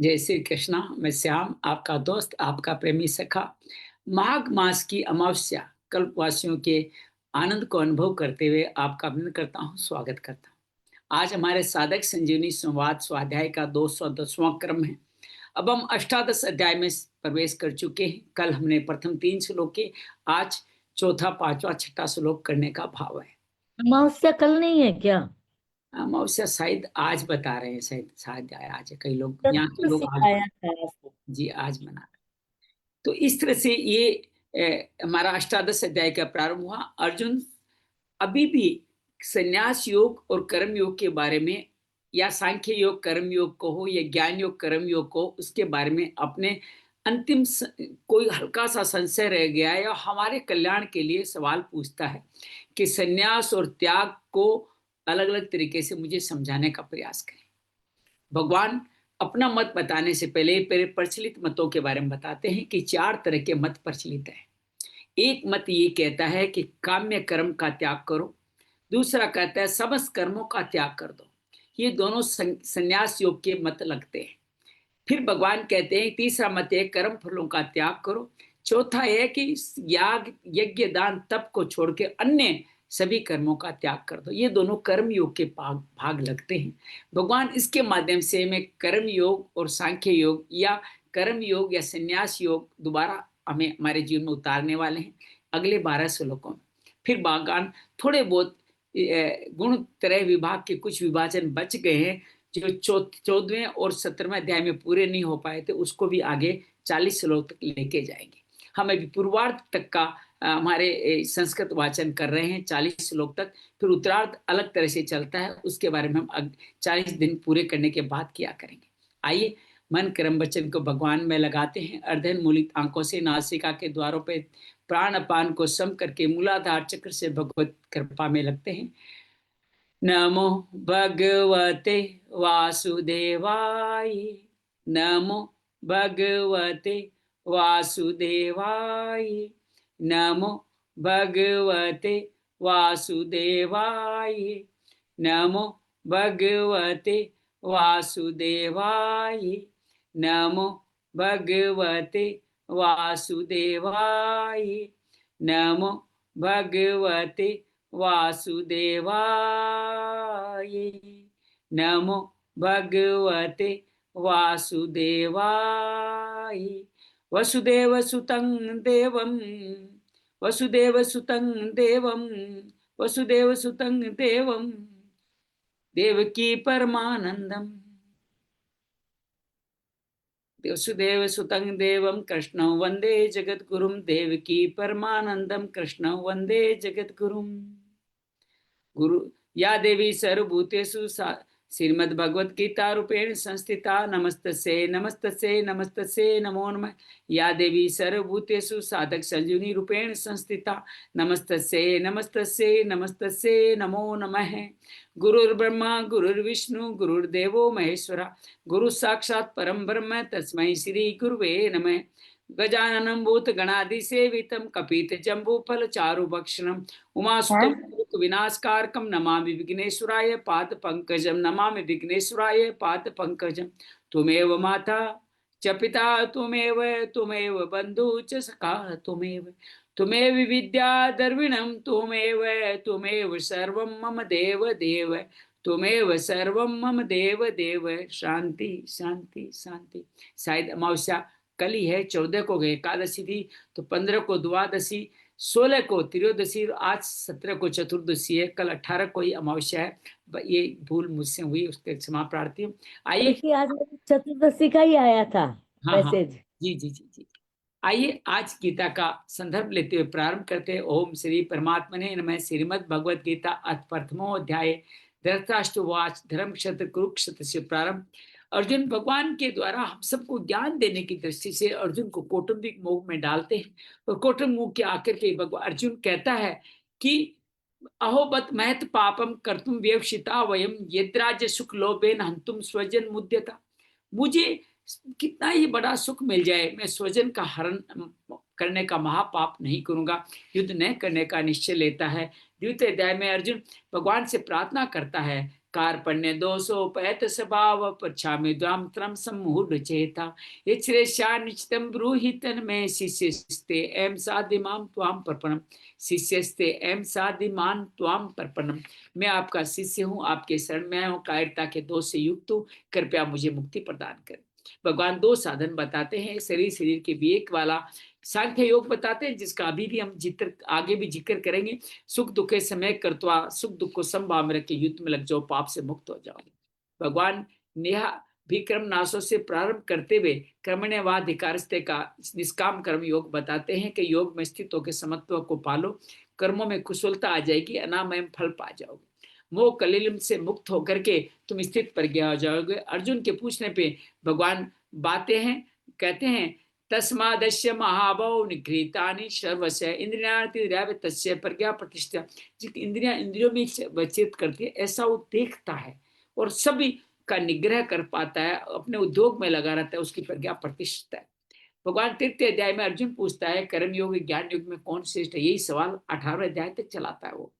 जय श्री कृष्णा। मैं श्याम, आपका दोस्त, आपका प्रेमी सखा। माघ मास की अमावस्या कल्पवासियों के आनंद को अनुभव करते हुए आपका अभिनंदन करता हूँ, स्वागत करता हूँ। आज हमारे साधक संजीवनी संवाद स्वाध्याय का 210वां क्रम है। अब हम अष्टादश अध्याय में प्रवेश कर चुके हैं। कल हमने प्रथम 3 श्लोक के, आज चौथा, पांचवा, छठा श्लोक करने का भाव है। अमावस्या कल नहीं है क्या? अमावस्या शायद आज बता रहे हैं, शायद शायद आज है। कई लोग, यहाँ के लोग चतुर्दशी आज आया था ऐसे। जी आज मना। तो इस तरह से ये हमारा अष्टादश अध्याय का प्रारंभ हुआ। अर्जुन अभी भी संन्यास योग और कर्म योग के बारे में, या सांख्य योग कर्म योग को हो या ज्ञान योग कर्म योग को, उसके बारे में अपने अंतिम कोई हल्का सा संशय रह गया है या हमारे कल्याण के लिए सवाल पूछता है कि संन्यास और त्याग को अलग अलग तरीके से मुझे समझाने का प्रयास करें। भगवान अपना मत बताने से पहले प्रचलित मतों के बारे में बताते हैं कि 4 तरह के मत प्रचलित हैं। एक मत ये कहता है कि काम्य कर्म का त्याग करो। दूसरा कहता है समस्त कर्मों का त्याग कर दो। ये दोनों संन्यास योग के मत लगते हैं। फिर भगवान कहते हैं तीसरा मत है कर्म फलों का त्याग करो। चौथा है कि याग, यज्ञ, दान, तप को छोड़ के अन्य सभी कर्मों का त्याग कर दो। ये दोनों कर्म योग के भाग लगते हैं। भगवान इसके माध्यम से हमें कर्म योग और सांख्य योग या कर्म योग या संन्यास योग दोबारा हमें हमारे जीवन में उतारने वाले हैं अगले 12 श्लोकों में। फिर भगवान थोड़े बहुत गुण त्रय विभाग के कुछ विभाजन बच गए हैं जो 14वें और 17वें अध्याय में पूरे नहीं हो पाए थे, उसको भी आगे 40 श्लोक तक लेके जाएंगे। हम अभी पूर्वार्ध तक का हमारे संस्कृत वाचन कर रहे हैं 40 श्लोक तक। फिर उत्तरार्ध अलग तरह से चलता है, उसके बारे में हम 40 दिन पूरे करने के बाद किया करेंगे। आइए मन कर्म वचन को भगवान में लगाते हैं। अर्धन मूलित आंखों से नासिका के द्वारों पे प्राण अपान को सम करके मूलाधार चक्र से भगवत कृपा में लगते हैं। नमो भगवते वासुदेवाय। नमो भगवते वासुदेवाय। नमो भगवते वासुदेवाय। नमो भगवते वासुदेवाय। नमो भगवते वासुदेवाय। नमो भगवते वासुदेवाय। नमो भगवते वासुदेवाय। वसुदेवसुतं देवं, वसुदेवसुतं देवं, वसुदेवसुतं देवं, देवकी परमानंदम। वसुदेवसुतं देवं कृष्णं वंदे जगद्गुरुं, देवकी परमानंदम कृष्णं वंदे जगद्गुरुं। गुरु या देवी सर्वभूतेषु श्रीमद् भगवत गीता रूपेण संस्थिता नमस्तस्यै नमस्तस्यै नमस्तस्यै नमो नमः। या देवी सर्वभूतेषु साधक संजीवनी रूपेण संस्थिता नमस्तस्यै नमस्तस्यै नमस्तस्यै नमो नमः। गुरुर्ब्रह्मा गुरुर्विष्णु गुरुर्देवो महेश्वरा, गुरु साक्षात् परम ब्रह्म तस्मै श्री गुरुवे नमः। गजाननं भूतगणाधिसेवितं कपितजम्बूफलचारुभक्षणं उमासुतं विनाशकारकं नमामि विघ्नेश्वराय पादपङ्कजं। नमामि विघ्नेश्वराय पादपङ्कजं। त्वमेव माता च पिता त्वमेव, त्वमेव बन्धु च सखा त्वमेव, त्वमेव विद्या द्रविणं त्वमेव, त्वमेव सर्वं मम देव देव, त्वमेव सर्वं मम देव देव। शांति शांति शांति। शायद अमावस्या कल ही है, 14 को एकादशी थी, तो 15 को द्वादशी, 16 को त्रयोदशी, आज 17 को चतुर्दशी है। कल 18 को ही अमावस्या है। ये भूल मुझसे हुई, उसके क्षमा प्रार्थी हूँ। आइए। बल्कि आज चतुर्दशी का ही आया था हाँ हाँ, मैसेज। जी जी जी जी। आइए आज गीता का संदर्भ लेते हुए प्रारंभ करते हैं। ओम श्री परमात्मने नमः। श्रीमद् भगवद गीता अथ प्रथमो अध्याय। धृतराष्ट्रवाच धर्मक्षेत्र कुरुक्षेत्र से प्रारंभ। अर्जुन भगवान के द्वारा हम सबको ज्ञान देने की दृष्टि से अर्जुन को कौटुंबिक मोह में डालते हैं, और कौटुंबिक मोह के आकर के भगवान अर्जुन कहता है कि अहोबत महत पापम कर्तुम व्यवसिता वयम यद्राज्य सुख लोभेन हंतुम स्वजन मुद्यता। मुझे कितना ही बड़ा सुख मिल जाए, मैं स्वजन का हरण करने का महापाप नहीं करूंगा। युद्ध न करने का निश्चय लेता है। द्वितीय अध्याय में अर्जुन भगवान से प्रार्थना करता है कार्पण्य दोषोपैत स्वभाव पच्छामि द्वाम त्रम सम्मूढ़ चेता इच्छ्रेष्या निश्चितम ब्रूहि तन्मे शिष्यस्ते एम साधिमाम त्वाम पर्पणम शिष्यस्ते एम साधिमान त्वाम पर्पणम। मैं आपका शिष्य हूँ, आपके शरण में हूँ, कायरता के दोष से युक्त हूँ, कृपया मुझे मुक्ति प्रदान करें। भगवान दो साधन बताते हैं, शरीर के विवेक वाला सांख्य योग बताते हैं, जिसका अभी भी हम आगे भी जिक्र करेंगे। सुख दुख के समय करतवा सुख दुख को समभाव में रख के युद्ध में लग जाओ, पाप से मुक्त हो जाओगे। भगवान नेहा भी कर्म नाशों से प्रारंभ करते हुए कर्मण्यवाधिकारस्ते का निष्काम कर्म योग बताते हैं कि योग में स्थित होकर समत्व को पालो, कर्मों में कुशलता आ जाएगी, अनामय फल पा जाओगे, मोह कलिलम से मुक्त होकर के तुम स्थित प्रज्ञा हो जाओगे। अर्जुन के पूछने पे भगवान बातें हैं, कहते हैं तस्मादस्य महाभव निगृहीतानि सर्वस्य इंद्रियार्थि तस्य प्रज्ञा प्रतिष्ठा। जित इंद्रियों में वचित करती है, ऐसा वो देखता है और सभी का निग्रह कर पाता है, अपने उद्योग में लगा रहता है, उसकी प्रज्ञा प्रतिष्ठित है। भगवान तृतीय अध्याय में अर्जुन पूछता है कर्म योग ज्ञान योग में कौन श्रेष्ठ है, यही सवाल 18वें अध्याय तक चलाता है वो,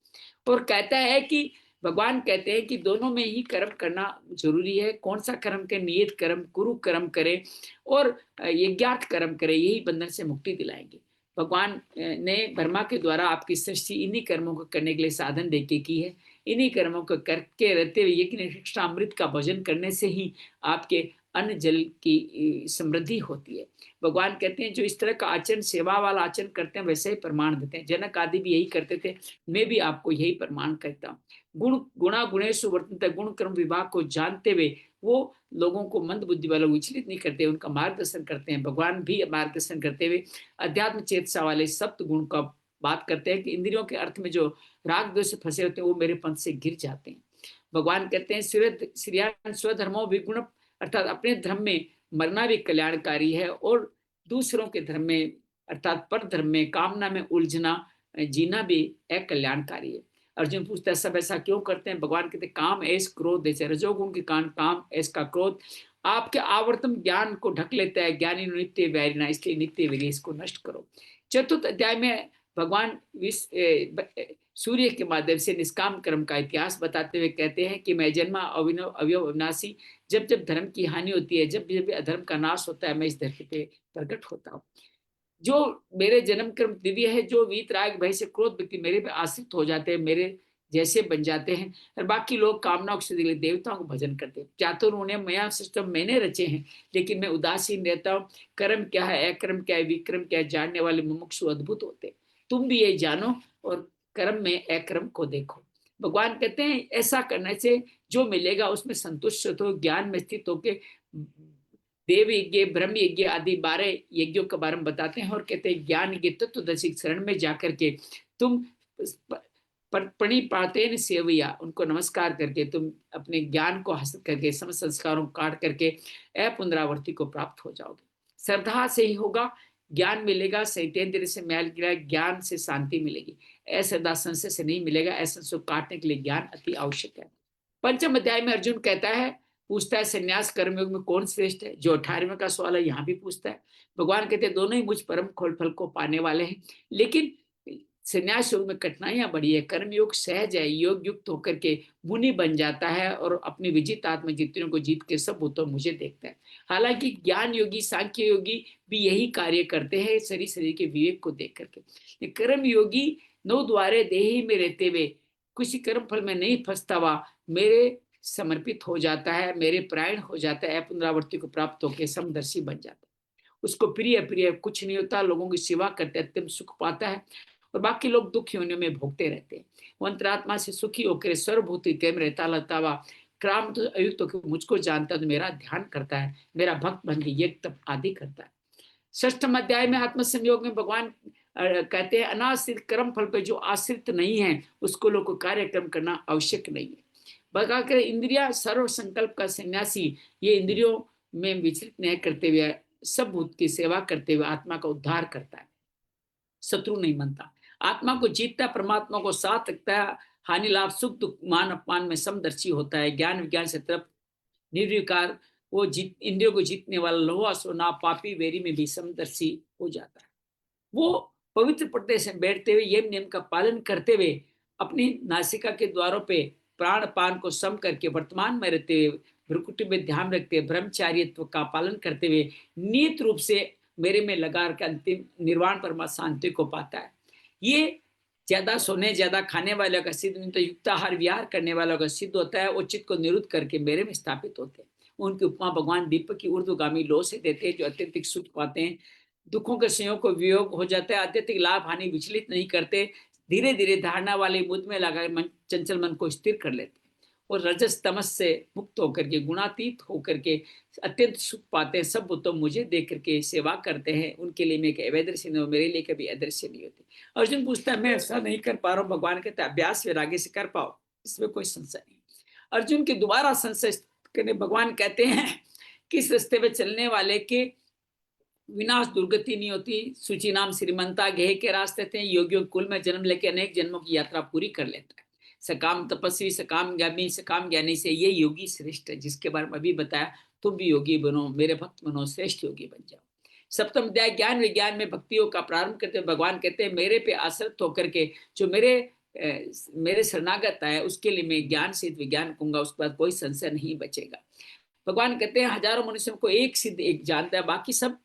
और कहता है कि भगवान कहते हैं कि दोनों में ही कर्म करना जरूरी है। कौन सा कर्म के, नियत कर्म कुरु कर्म करे और यज्ञार्थ कर्म करे, यही बंधन से मुक्ति दिलाएंगे। भगवान ने ब्रह्मा के द्वारा आपकी सृष्टि इन्हीं कर्मों को करने के लिए साधन देके की है। इन्हीं कर्मों को करके रहते हुए यज्ञ निष्ठा अमृत का भोजन करने से ही आपके अन्न जल की समृद्धि होती है। भगवान कहते हैं जो इस तरह का आचरण, सेवा वाला आचरण करते हैं, वैसे ही प्रमाण देते हैं। जनक आदि भी यही करते थे, मैं भी आपको यही प्रमाण करता हूँ। गुण गुणा गुणेशु वर्तन्ते, गुण कर्म विभाग को जानते हुए वो लोगों को मंद बुद्धि वालों विचलित नहीं करते, उनका मार्गदर्शन करते हैं। भगवान भी मार्गदर्शन करते हुए अध्यात्म चेतसा वाले सप्त गुण का बात करते हैं कि इंद्रियों के अर्थ में जो राग द्वेष से फंसे होते हैं वो मेरे पंथ से गिर जाते हैं। भगवान कहते हैं श्रेयान स्वधर्मो विगुण, अर्थात अपने धर्म में मरना भी कल्याणकारी है और दूसरों के धर्म में अर्थात पर धर्म में कामना में उलझना जीना भी अकल्याणकारी है। अर्जुन पूछता है सब ऐसा क्यों करते हैं? भगवान कहते हैं काम ऐस क्रोध जैसे रजोगुण के कारण काम ऐस का क्रोध आपके आवर्तम ज्ञान को ढक लेता है। ज्ञानी नित्य वैरिना, इसलिए नित्य वैरी इसको नष्ट करो। चतुर्थ अध्याय में भगवान सूर्य के माध्यम से निष्काम कर्म का इतिहास बताते हुए कहते हैं कि मैं जन्मा अविनव अवयव अविनाशी, जब जब धर्म की हानि होती है, जब जब अधर्म का नाश होता है, मैं इस धरती पे प्रकट होता हूँ। जो मेरे जन्म कर्म दिव्य है, जो वीतराग भय से क्रोध व्यक्ति मेरे पे आश्रित हो जाते हैं, मेरे जैसे बन जाते हैं, और बाकी लोग कामनाओं से दिले देवताओं को भजन करते हैं। चातुर्वर्ण्य मया सिस्टम मैंने रचे हैं, लेकिन मैं उदासीन रहता हूँ। कर्म क्या है, अकर्म क्या है, विक्रम क्या है, जानने वाले मुमुक्षु अद्भुत होते हैं। तुम भी ये जानो और कर्म में अक्रम को देखो। भगवान कहते हैं ऐसा करने से जो मिलेगा उसमें संतुष्ट हो, ज्ञान में स्थित होके देव यज्ञ ब्रह्म यज्ञ आदि 12 यज्ञों के बारे में बताते हैं और कहते हैं ज्ञान यज्ञ तत्वदर्शी शरण में जाकर के तुम प्रणिपातेन सेवया, उनको नमस्कार करके तुम अपने ज्ञान को हासिल करके समस्त संस्कारों को काट करके अपुनरावर्ती को प्राप्त हो जाओगे। श्रद्धा से ही होगा, ज्ञान मिलेगा। सैतेंद्र से मैल गिरा, ज्ञान से शांति मिलेगी। अश्रद्धा संशय से नहीं मिलेगा। ऐसा काटने के लिए ज्ञान अति आवश्यक है। पंचम अध्याय में अर्जुन कहता है, पूछता है संन्यास कर्मयोग में कौन श्रेष्ठ है। जो 18वें का सवाल है यहाँ भी पूछता है। भगवान कहते हैं दोनों ही मुझ परम खोल फल को पाने वाले हैं, लेकिन संन्यास योग में कठिनाइयां बड़ी है। कर्मयोग सहज है, योग युक्त होकर के मुनि बन जाता है और अपनी विजित आत्म जितने को जीत के सब भूतों मुझे देखता है। हालांकि ज्ञान योगी सांख्य योगी भी यही कार्य करते हैं, शरीर के विवेक को देख करके। कर्म योगी 9 द्वारे देही में रहते हुए किसी कर्म फल में नहीं फंसता हुआ मेरे समर्पित हो जाता है, मेरे प्राण हो जाता है, पुनरावृत्ति को प्राप्त होकर समदर्शी बन जाता है। उसको प्रिय प्रिय कुछ नहीं होता, लोगों की सेवा करते अत्यंत सुख पाता है और बाकी लोग दुख योनियों में भोगते रहते हैं। वो अंतरात्मा से सुखी होकर सर्वभूति में रहता लता हुआ क्राम तो अयुक्त होकर मुझको जानता तो मेरा ध्यान करता है, मेरा भक्त बन के यज्ञ तप आदि करता है। षष्ठम अध्याय में आत्मसंयोग में भगवान कहते हैं अनाश्रित कर्म फल पर जो आश्रित नहीं है उसको लोग को कार्यक्रम करना आवश्यक नहीं है। बगाकर इंद्रिया सर्व संकल्प का सन्यासी ये इंद्रियों में विचलित नहीं करते हुए सब भूत की सेवा करते हुए आत्मा का उद्धार करता है, शत्रु नहीं बनता, आत्मा को जीतता, परमात्मा को साथ रखता है, हानि लाभ सुख दुख मान अपमान में समदर्शी होता है। ज्ञान विज्ञान से तरफ निर्विकार वो इंद्रियों को जीतने वाला लोहा सोना पापी वेरी में भी समदर्शी हो जाता है। वो पवित्र पर्दे से बैठते हुए यम नियम का पालन करते हुए अपनी नासिका के द्वारों पे प्राण पान को सम करके वर्तमान में रहते हुए, भ्रुकुटी में ध्यान रखते हुए, ब्रह्मचारित्व का पालन करते हुए नियत रूप से मेरे में लगा कर अंतिम निर्वाण परमा शांति को पाता है। ये ज्यादा सोने ज्यादा खाने वालों का सिद्ध नहीं, तो युक्ताहार विहार करने वालों का सिद्ध होता है। वो चित्त को निरुद्ध करके मेरे में स्थापित होते हैं। उनकी उपमा भगवान दीपक की ऊर्ध्वगामी लो से देते हैं, जो अत्यधिक सुख पाते हैं, दुखों के संयोग को वियोग हो जाता है, अत्यधिक लाभ हानि विचलित नहीं करते, धीरे धीरे धारणा वाले मुद्द में लगा मन चंचल मन को स्थिर कर लेते हैं और रजस तमस से मुक्त होकर के गुणातीत होकर के अत्यंत सुख पाते हैं। सब तो मुझे देख करके सेवा करते हैं, उनके लिए मैं एक अवैदृश्य नहीं हूं, मेरे लिए कभी अदृश्य नहीं होती। अर्जुन पूछता है मैं ऐसा नहीं कर पा रहा हूँ। भगवान कहते अभ्यास वैराग्य से कर पाओ, इसमें कोई संशय नहीं। अर्जुन के दोबारा संशय करने भगवान कहते हैं किस रास्ते पे चलने वाले के विनाश दुर्गति नहीं होती। सूची नाम श्रीमंता गेह के रास्ते थे, योगियों कुल में जन्म लेके अनेक जन्मों की यात्रा पूरी कर लेता है। सकाम तपस्वी सकाम ज्ञानी से ये योगी श्रेष्ठ है, जिसके बारे में अभी बताया। तुम भी योगी बनो, मेरे भक्त बनो, श्रेष्ठ योगी बन जाओ। सप्तम अध्याय ज्ञान विज्ञान में भक्तियों का प्रारंभ करते हुए भगवान कहते हैं मेरे पे आश्रित होकर के जो मेरे शरणागत है उसके लिए मैं ज्ञान सिद्ध विज्ञान कहूंगा, उसके बाद कोई संशय नहीं बचेगा। भगवान कहते हैं हजारों मनुष्यों को एक सिद्ध एक जानता है, बाकी सब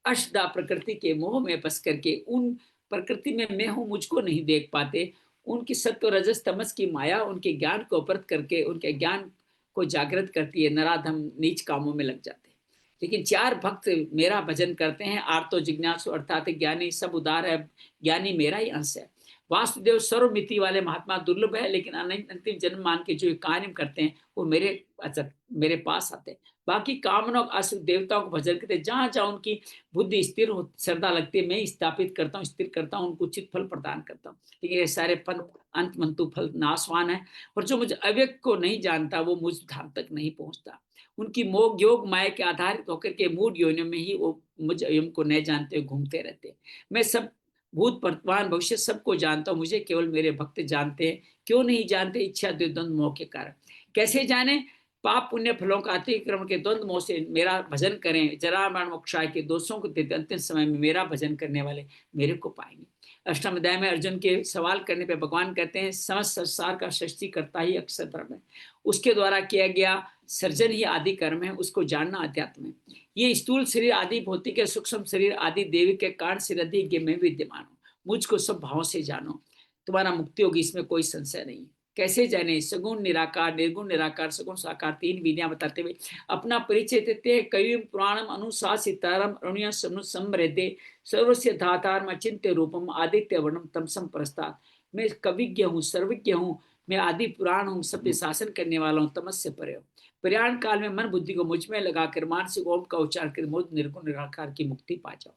अष्टदा प्रकृति के मोह में बस करके उन प्रकृति में मैं हूं मुझको नहीं देख पाते। उनकी सत्व रजस तमस की माया उनके ज्ञान को अपरत करके उनके ज्ञान को जागृत करती है, नराधम नीच कामों में लग जाते हैं। लेकिन चार भक्त मेरा भजन करते हैं, आर्तो जिज्ञासु अर्थात ज्ञानी, सब उदार है, ज्ञानी मेरा ही अंश है। वासुदेव सर्वमिति वाले महात्मा दुर्लभ है, लेकिन अंतिम जन्म मान के जो कार्य करते हैं वो मेरे पास आते हैं। बाकी कामनों असुर देवताओं को भजन करते, जहां जहां उनकी बुद्धि स्थिर हो श्रद्धा लगती है मैं स्थापित करता हूँ, स्थिर करता हूँ, उनको उचित फल प्रदान करता हूँ। लेकिन ये सारे फल अंत मंतु फल नाशवान है, और जो मुझे अव्यक्त को नहीं जानता वो मुझ धाम तक नहीं पहुंचता। उनकी मोह योग माया के आधारित होकर के मूड योनियों में ही वो मुझ एवं को नहीं जानते हुए घूमते रहते। मैं सब भूत वर्तमान भविष्य सबको जानता हूँ, मुझे केवल मेरे भक्त जानते हैं। क्यों नहीं जानते? इच्छा द्वंद्व मोह के कारण। कैसे जाने? पाप पुण्य फलों का अतिक्रमण के द्वंद्व मोह से मेरा भजन करें, जरा मरण मोक्षाय के दोषों को देते अंतिम समय में मेरा भजन करने वाले मेरे को पाएंगे। अष्टम अध्याय में अर्जुन के सवाल करने पे भगवान कहते हैं समस्त संसार का सृष्टि करता ही अक्षर ब्रह्म है, उसके द्वारा किया गया सर्जन ही आदि कर्म है, उसको जानना अध्यात्म है। ये स्थूल शरीर आदि भौतिक सूक्ष्म शरीर आदि देवी के कारण से अधिक में विद्यमान हूँ, मुझको सब भावों से जानो, तुम्हारा मुक्ति होगी, इसमें कोई संशय नहीं। कैसे जाने? सगुण निराकार निर्गुण निराकार सगुण साकार तीन विधियां बताते हुए अपना परिचय देते हैं। कविम पुराणम अनुशासितारम अरुण्य समृद्धे सर्वस्य धातारम अचिंत्य रूपम आदित्य वर्णम तमसम प्रस्ताद। मैं कविज्ञ हूँ, सर्वज्ञ हूँ, मैं आदि पुराण हूँ, सभ्य शासन करने वाला हूँ, तमस से परे हूँ। प्रयाण काल में मन बुद्धि को मुझ में लगाकर मानसिक ओम का उच्चारण कर मुझ निर्गुण निराकार की मुक्ति पा जाओ।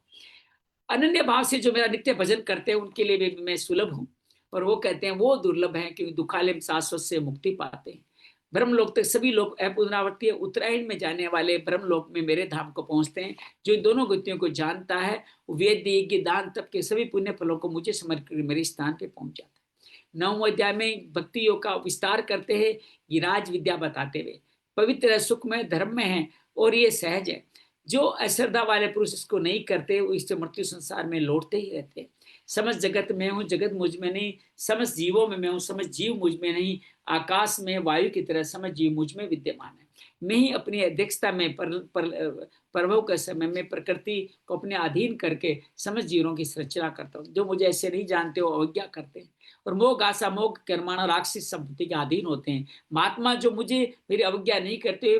अनन्य भाव से जो मेरा नित्य भजन करते हैं उनके लिए भी मैं सुलभ हूँ, और वो कहते हैं वो दुर्लभ है क्योंकि दुखालय में शाश्वत से मुक्ति पाते हैं। ब्रह्मलोक तक सभी लोग पुनरावर्ती उत्तरायण में जाने वाले ब्रह्मलोक में मेरे धाम को पहुंचते हैं। जो इन दोनों गतियों को जानता है वेद यज्ञ दान तप के सभी पुण्य फलों को मुझे समर्पित कर मेरे स्थान पे पहुंच जाता है। 9वें अध्याय में भक्ति योग का विस्तार करते हैं, ये राज विद्या बताते हुए पवित्र सुख में धर्म में है और ये सहज है। जो अश्रद्धा वाले पुरुष इसको नहीं करते वो इससे मृत्यु संसार में लौटते ही रहते हैं। समझ जगत में हूँ, जगत मुझ में नहीं, समझ जीवों में मैं हूँ, समझ जीव मुझ में नहीं, आकाश में वायु की तरह समझ जीव मुझ में विद्यमान है। मैं ही अपनी अध्यक्षता में प्रभव के समय में प्रकृति को अपने अधीन करके समझ जीवों की संरचना करता हूँ। जो मुझे ऐसे नहीं जानते हो अवज्ञा करते हैं और मोह आशा मोह कर्माणा राक्षस संपत्ति के अधीन होते हैं। महात्मा जो मुझे मेरी अवज्ञा नहीं करते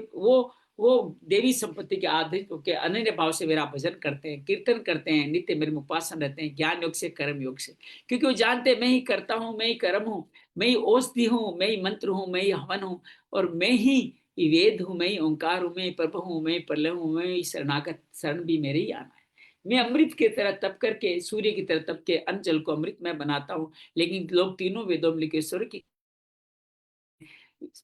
वो देवी संपत्ति के आधीन होकर अनन्य भाव से मेरा भजन करते हैं, कीर्तन करते हैं, नित्य मेरे उपासन रहते हैं, ज्ञान योग से कर्म योग से। क्योंकि वो जानते मैं ही करता हूँ, मैं ही कर्म हूँ, मैं ही औषधि हूँ, मैं ही मंत्र हूँ, मैं ही हवन हूँ, और मैं ही वेद हूँ, मैं ही ओंकार हूँ, मैं ही प्रभु हूँ, मैं ही प्रलय हूँ, मैं ही शरणागत, शरण भी मेरे ही आना है। मैं अमृत की तरह तप करके सूर्य की तरह तप के अन्न जल को अमृत में बनाता हूँ। लेकिन लोग तीनों वेदों में लिखे स्वर्ग की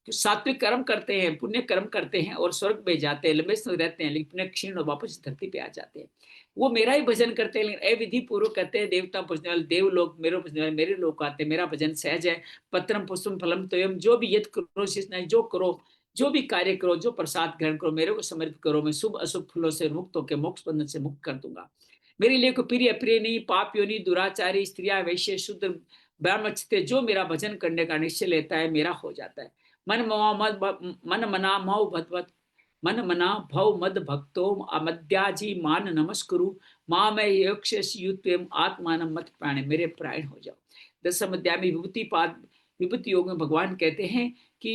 सात्विक कर्म करते हैं, पुण्य कर्म करते हैं और स्वर्ग में जाते हैं, लंबे समय रहते हैं, लेकिन पुण्य क्षीण और वापस धरती पे आ जाते हैं। वो मेरा ही भजन करते हैं, लेकिन अविधि पूर्वक करते हैं। देवता पूजने वाले देव लोग मेरे पूजने वाले मेरे लोग आते हैं। मेरा भजन सहज है। पत्रम पुष्पम फलम तोयम, जो भी यद करो जो करो, जो भी कार्य करो, जो प्रसाद ग्रहण करो, मेरे को समर्पित करो, मैं शुभ अशुभ फलों से मुक्त होकर मोक्ष बंधन से मुक्त कर दूंगा। मेरे लिए कोई प्रिय अप्रिय नहीं, पाप योनि दुराचारी स्त्रियां वैश्य शूद्र ब्रह्मचर्य जो मेरा भजन करने का निश्चय लेता है मेरा हो जाता है। मन मना मऊ भदवत मन मना भव मद भक्तो अमद्याजी मान नमस्कुरु माँ मैं युत्व आत्मान मत प्राण, मेरे प्राण हो जाओ। 10वें अध्याय में विभूति योग में भगवान कहते हैं कि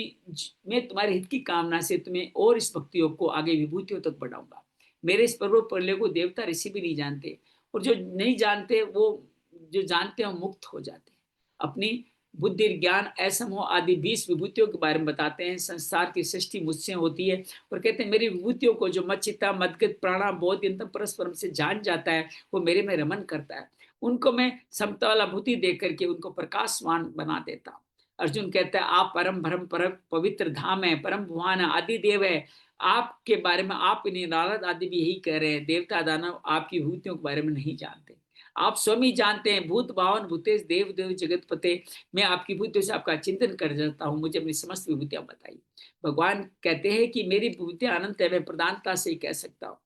मैं तुम्हारे हित की कामना से तुम्हें और इस भक्ति योग को आगे विभूतियों तक बढ़ाऊंगा। मेरे इस पर्व प्रलय को देवता ऋषि भी नहीं जानते, और जो नहीं जानते वो, जो जानते हैं वो मुक्त हो जाते हैं। अपनी बुद्धि, ज्ञान, असमोह आदि 20 विभूतियों के बारे में बताते हैं। संसार की सृष्टि मुझसे होती है, और कहते हैं मेरी विभूतियों को जो मच्चिता मदगत प्राणा बोध यंत्र परस्परम से जान जाता है वो मेरे में रमन करता है। उनको मैं समता वाला भूति दे करके उनको प्रकाशवान बना देता हूँ। अर्जुन कहता है आप परम भरम पर पवित्र धाम है, परम भगवान है, आदि देव है। आपके बारे में आप इन्हें नारद आदि भी यही कह रहे हैं, देवता दानव आपकी विभूतियों के बारे में नहीं जानते, आप स्वयं ही जानते हैं। भूत भावन भूतेश देव देव जगत पते, मैं आपकी विभूतियों से आपका चिंतन कर जाता हूँ, मुझे अपनी समस्त विभूतियां बताइए। भगवान कहते हैं कि मेरी विभूतियां अनंत है, मैं प्रधानता से ही कह सकता हूँ।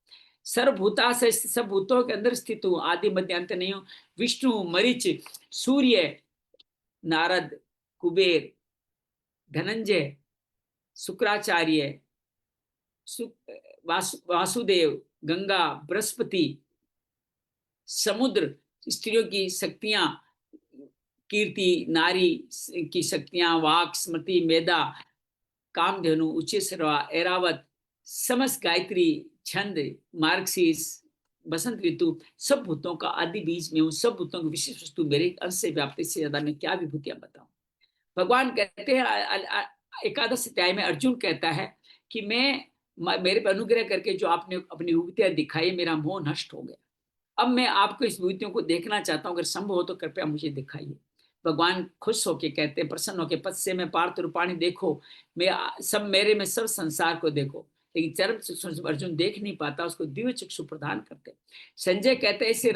सर्वभूता से, सब भूतों के अंदर स्थित हूँ, आदि मध्य अंत नहीं हूँ। विष्णु, मरीच, सूर्य, नारद, कुबेर, धनंजय, शुक्राचार्य, वासुदेव, गंगा, बृहस्पति, समुद्र, स्त्रियों की शक्तियां, कीर्ति, नारी की शक्तियां, वाक, स्मृति, मेधा, कामधेनु, उच्चैश्रवा, ऐरावत, समस्त गायत्री, छंद, मार्गशीर्ष, बसंत ऋतु, सब भूतों का आदि बीज में हूँ। सब भूतों की विशिष्ट वस्तु मेरे अंश से व्याप्ति से ज्यादा मैं क्या विभूतियां बताऊं। भगवान कहते हैं एकादश अध्याय में अर्जुन कहता है कि मेरे पर अनुग्रह करके जो आपने अपनी विभूतियां दिखाई, मेरा मोह नष्ट हो गया। अब मैं आपको इस विभूतियों को देखना चाहता हूं, अगर संभव हो तो कृपया मुझे दिखाइए। भगवान खुश होके कहते हैं, प्रसन्न होके, पद से मैं पार्थ रूपाणी देखो, मैं सब मेरे में सब संसार को देखो। लेकिन चरम चक्षु अर्जुन देख नहीं पाता, उसको दिव्य चक्षु प्रदान करते। संजय कहते हैं इसे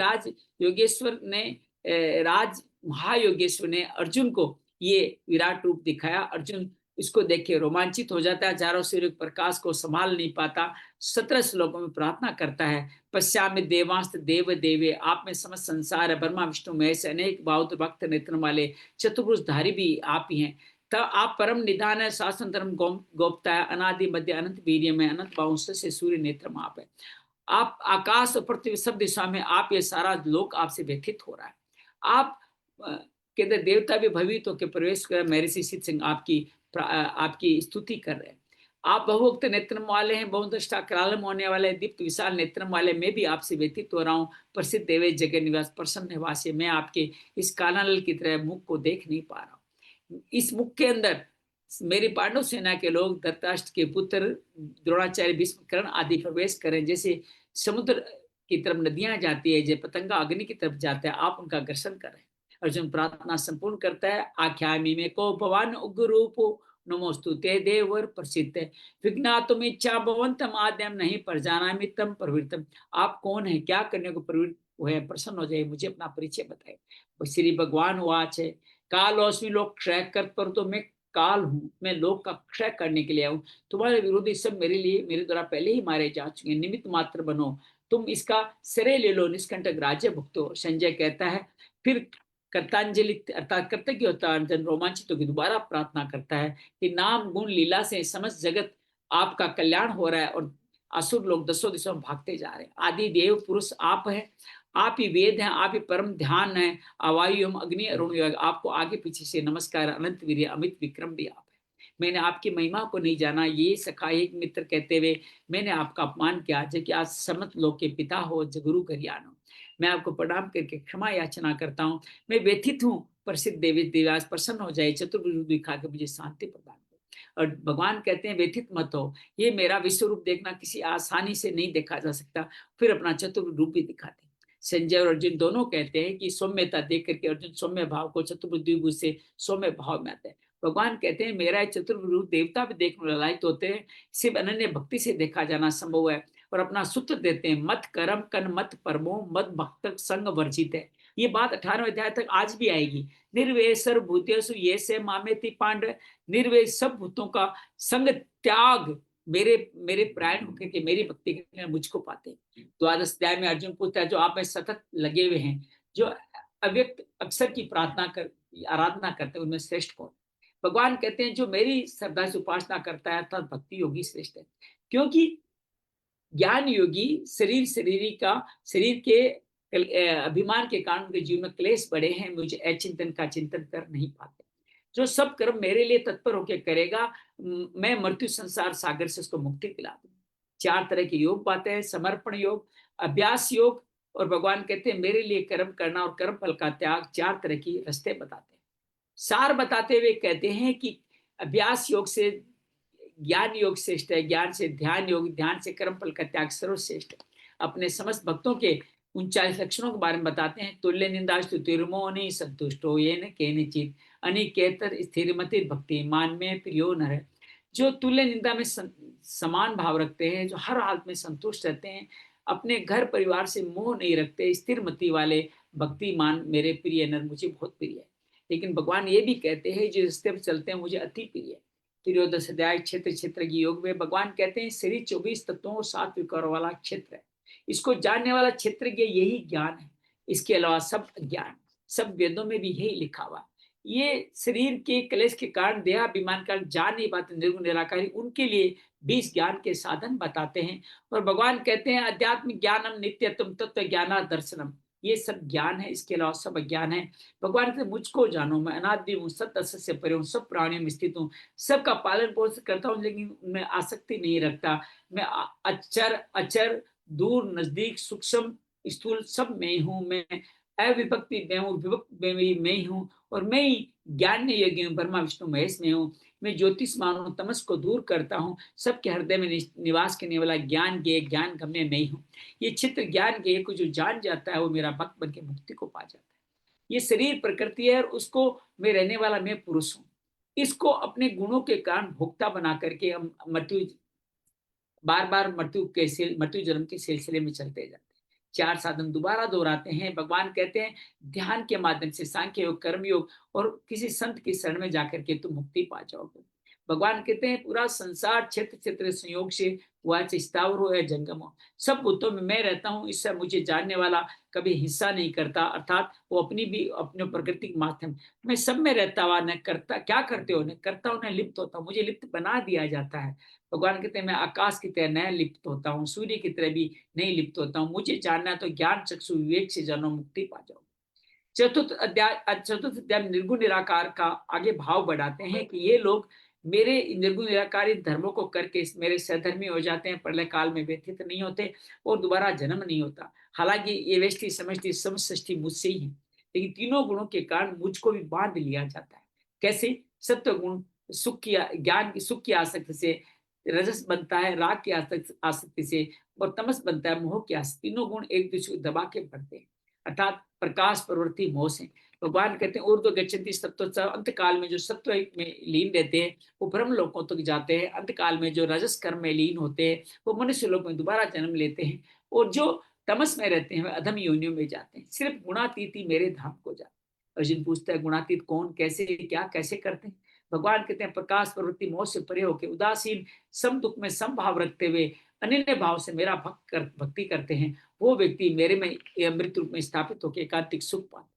राज महायोगेश्वर ने अर्जुन को ये विराट रूप दिखाया। अर्जुन इसको देख के रोमांचित हो जाता है, चारों सूर्य प्रकाश को संभाल नहीं पाता। 17 श्लोकों में प्रार्थना करता है, पश्चामि देवांस्त देव देवे, आप में समस्त संसार है, ब्रह्मा विष्णु महेश अनेक बहुत भक्त नेत्र वाले चतुर्भुजधारी भी आप ही हैं। तब आप परम निधान है, शासन धर्म गोप्ता है, अनादि मध्य अनंत वीर्य में, अनंत बाहुंश से सूर्य नेत्र आप है। आप आकाश और पृथ्वी सब दिशा में आप, ये सारा लोक आपसे व्यथित हो रहा है। आप के अंदर देवता भी भयभीत होकर प्रवेश कर मेरे से सिद्ध सिंह आपकी स्तुति कर रहे हैं। आप बहुवक्त नेत्रम वाले हैं, बहुदृष्टा करालम होने वाले, दीप्त विशाल नेत्रम वाले, मैं भी आपसे व्यतीत हो रहा हूँ। प्रसिद्ध देवे जगह निवास प्रसन्न निवासी, मैं आपके इस कालानल की तरह मुख को देख नहीं पा रहा हूँ। इस मुख के अंदर मेरी पांडव सेना के लोग, धृतराष्ट्र के पुत्र द्रोणाचार्य, भीष्म, कर्ण आदि प्रवेश करें। जैसे समुद्र की तरफ नदियां जाती है, जैसे पतंगा अग्नि की तरफ जाता है, आप उनका घर्षण करें। अर्जुन प्रार्थना संपूर्ण करता है, आख्यामी में को भगवान उग्र रूपो नमोस्तु ते देवर प्रसिद्ध विज्ञातुम इच्छा भवंतम आद्यम नहीं पर जाना मितम प्रवृत्तम। आप कौन है, क्या करने को प्रवृत्त हुए, प्रसन्न हो जाए, मुझे अपना परिचय बताए। श्री भगवान वाच है, कालोस्मि लोक क्षय कर, पर तो मैं काल हूँ, मैं लोक का क्षय करने के लिए आऊँ। तुम्हारे विरोधी सब मेरे लिए, मेरे द्वारा पहले ही मारे जा चुके, निमित्त मात्र बनो, तुम इसका श्रेय ले लो, निष्कंटक राज्य भुगतो। संजय कहता है फिर कर्तांजलि अर्थात कर्तज्ञ होता है अर्जुन, रोमांचित होकर दोबारा प्रार्थना करता है कि नाम गुण लीला से समस्त जगत आपका कल्याण हो रहा है, और असुर लोग दसों दिशों में भागते जा रहे हैं। आदि देव पुरुष आप है, आप ही वेद हैं, आप ही परम ध्यान है, अवायु एवं अग्नि अरुण योग, आपको आगे पीछे से नमस्कार, अनंत वीर्य अमित विक्रम भी आप है। मैंने आपकी महिमा को नहीं जाना, ये सखा एक मित्र कहते हुए मैंने आपका अपमान किया, जबकि आज समस्त लोग के पिता हो, गुरु करियानो। मैं आपको प्रणाम करके क्षमा याचना करता हूँ, मैं व्यथित हूँ, प्रसिद्ध देवी देवास प्रसन्न हो जाए, चतुर्भुज दिखा के मुझे शांति प्रदान करो। और भगवान कहते हैं व्यथित मत हो, ये मेरा विश्व रूप देखना किसी आसानी से नहीं देखा जा सकता। फिर अपना चतुर्भुज रूप भी दिखाते। संजय और अर्जुन दोनों कहते हैं कि सौम्यता देख करके अर्जुन सौम्य भाव को चतुर्भुज से सौम्य भाव में आता है। भगवान कहते हैं मेरा चतुर्भुज रूप देवता भी देखने लायक होते हैं, सिर्फ अनन्य भक्ति से देखा जाना संभव है। और अपना सूत्र देते हैं, मत कर्म कन मत परमो मत भक्त संग वर्जित है। ये बात 18वें अध्याय तक आज भी आएगी। निर्वे सर्वभूतेषु ये से मामेति पांडव, निर्वे सब भूतों का संग त्याग मेरे मेरे प्राण होकर के मेरी भक्ति करके मुझको पाते। 12वें अध्याय में अर्जुन पूछता है जो आप में सतत लगे हुए हैं, जो अव्यक्त अक्षर की प्रार्थना आराधना करते हैं उनमें श्रेष्ठ कौन? भगवान कहते हैं जो मेरी श्रद्धा से उपासना करता है अर्थात भक्ति योगी श्रेष्ठ है, क्योंकि ज्ञान योगी शरीर के अभिमान के कारण उनके जीवन में क्लेश बढ़े हैं, मुझे अचिंतन का चिंतन कर नहीं पाते। जो सब कर्म मेरे लिए तत्पर होकर करेगा, मैं मृत्यु संसार सागर से उसको मुक्ति दिला दूंगा। 4 तरह के योग बातें हैं, समर्पण योग, अभ्यास योग, और भगवान कहते हैं मेरे लिए कर्म करना और कर्म फल का त्याग, 4 तरह की रास्ते बताते हैं। सार बताते हुए कहते हैं कि अभ्यास योग से ज्ञान योग श्रेष्ठ है, ज्ञान से ध्यान योग, ध्यान से कर्म फल का त्याग सर्वश्रेष्ठ है। अपने समस्त भक्तों के 39 लक्षणों के बारे में बताते हैं। तुल्य निंदा स्तुतिर्मोनि संतुष्टो येन केनचित् अनिकेतर स्थिरमति भक्ति मान में प्रियो नर। जो तुल्य निंदा में समान भाव रखते हैं, जो हर हालत में संतुष्ट रहते हैं, अपने घर परिवार से मोह नहीं रखते, स्थिर मति वाले भक्तिमान मेरे प्रिय नर, मुझे बहुत प्रिय है। लेकिन भगवान ये भी कहते हैं जो रास्ते पर चलते हैं मुझे अति प्रिय है। त्रियोदश अध्याय क्षेत्र क्षेत्र की योग में भगवान कहते हैं शरीर 24 तत्वों और 7 विकारों वाला क्षेत्र है, इसको जानने वाला क्षेत्र के यही ज्ञान है, इसके अलावा सब ज्ञान, सब वेदों में भी यही लिखा हुआ। ये शरीर के क्लेश के कारण देहाभिमान कारण जान नहीं पाते निर्गुण निराकारी, उनके लिए 20 ज्ञान के साधन बताते हैं। और भगवान कहते हैं अध्यात्म ज्ञानम नित्यतम तत्व ज्ञाना दर्शनम, ये सब ज्ञान है, इसके अलावा सब अज्ञान है। भगवान कहते मुझको जानो, मैं अनादि हूँ, सत असत से परे हूँ, सब प्राणियों में स्थित हूँ, सबका पालन पोषण करता हूँ, लेकिन उनमें आसक्ति नहीं रखता। मैं अचर अचर, दूर नजदीक, सूक्ष्म स्थूल सब में ही हूँ। मैं अविभक्ति में हूँ, विभक्त में भी मैं ही हूँ, और मैं ही ज्ञान में यज्ञ हूँ, ब्रह्मा विष्णु महेश में हूँ। मैं ज्योतिषमान हूँ, तमस को दूर करता हूँ, सबके हृदय में निवास करने वाला ज्ञान ज्ञेय ज्ञान गम्य मैं ही हूँ। ये चित्र ज्ञान ज्ञेय को जो जान जाता है वो मेरा भक्त बन के मुक्ति को पा जाता है। ये शरीर प्रकृति है और उसको मैं रहने वाला मैं पुरुष हूँ। इसको अपने गुणों के कारण भोक्ता बना करके हम मृत्यु, बार बार मृत्यु जन्म के सिलसिले में चलते जाते हैं। 4 साधन दोबारा दोहराते हैं। भगवान कहते हैं ध्यान के माध्यम से सांख्य योग, कर्म योग और किसी संत की शरण में जाकर के तुम मुक्ति पा जाओगे। भगवान कहते हैं पूरा संसार क्षेत्र क्षेत्र संयोग से हुआ, स्थावर हो या जंगम हो, सब भूतों में मैं रहता हूँ। इससे मुझे जानने वाला कभी हिस्सा नहीं करता, अर्थात वो अपनी भी अपने प्राकृतिक माध्यम, मैं सब में रहता हुआ न करता, क्या करते हो, न करता हूँ न लिप्त होता हूँ, मुझे लिप्त बना दिया जाता है। भगवान कहते हैं मैं आकाश की तरह न लिप्त होता हूँ, सूर्य की तरह भी नहीं लिप्त होता हूँ। मुझे जानना है तो ज्ञान चक्षु विवेक से जानो, मुक्ति पा जाओ। चतुर्थ अध्याय निर्गुण निराकार का आगे भाव बढ़ाते हैं कि ये लोग मेरे निर्गुण निराकारी धर्मों को करके मेरे सहधर्मी हो जाते हैं, प्रलय काल में व्यथित नहीं होते और दोबारा जन्म नहीं होता। हालांकि ये व्यष्टि समष्टि समष्टि मुझसे ही है, लेकिन तीनों गुणों के कारण मुझको भी बांध लिया जाता है। कैसे? सत्व गुण सुख की, ज्ञान की सुख की आसक्ति से, रजस बनता है राग की आसक्ति से, और तमस बनता है मोह की आसक्ति। तीनों गुण एक दूसरे को दबा के बढ़ते हैं, अर्थात प्रकाश प्रवृत्ति मोह से। भगवान कहते हैं ऊर्ध्व गच्छन्ति सत्व, अंत काल में जो सत्व में लीन रहते हैं वो ब्रह्म लोकों तक जाते हैं। अंत काल में जो रजस कर्म में लीन होते हैं वो मनुष्य लोक में दोबारा जन्म लेते हैं, और जो तमस में रहते हैं वे अधम योनियों में जाते हैं। सिर्फ गुणातीत ही मेरे धाम को जाते हैं। अर्जुन पूछता है गुणातीत कौन, कैसे, क्या, कैसे करते हैं? भगवान कहते हैं प्रकाश प्रवृत्ति मोह से परे होकर उदासीन सम दुख में सम भाव रखते हुए अनन्य भाव से मेरा भक्ति करते हैं, वो व्यक्ति मेरे में अमृत रूप में स्थापित होकर एकांतिक सुख पाते।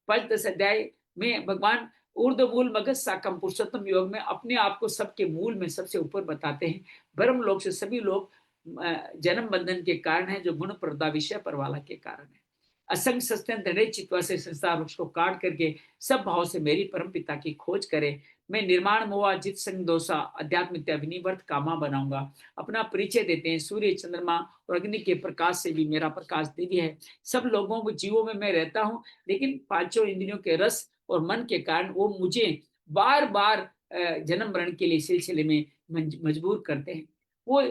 5-10 अध्याय में भगवान ऊर्ध्व मूल मगध साकम पुरुषोत्तम योग में अपने आप को सबके मूल में सबसे ऊपर बताते हैं। ब्रह्म लोक से सभी लोग जन्म बंधन के कारण है, जो गुण प्रदा विषय पर वाला के कारण है। असंग सत्यंत हृदय चित्वा से संसार वृक्ष को काट करके सब भाव से मेरी परम पिता की खोज करे। मैं निर्माण मोहा जित संग दोषा अध्यात्म विनिवर्त कामा बनाऊंगा। अपना परिचय देते हैं सूर्य चंद्रमा और अग्नि के प्रकाश से भी मेरा प्रकाश दिव्य है। सब लोगों को जीवों में मैं रहता हूँ, लेकिन पांचों इंद्रियों के रस और मन के कारण वो मुझे बार बार जन्म मरण के लिए सिलसिले में मजबूर करते हैं। वो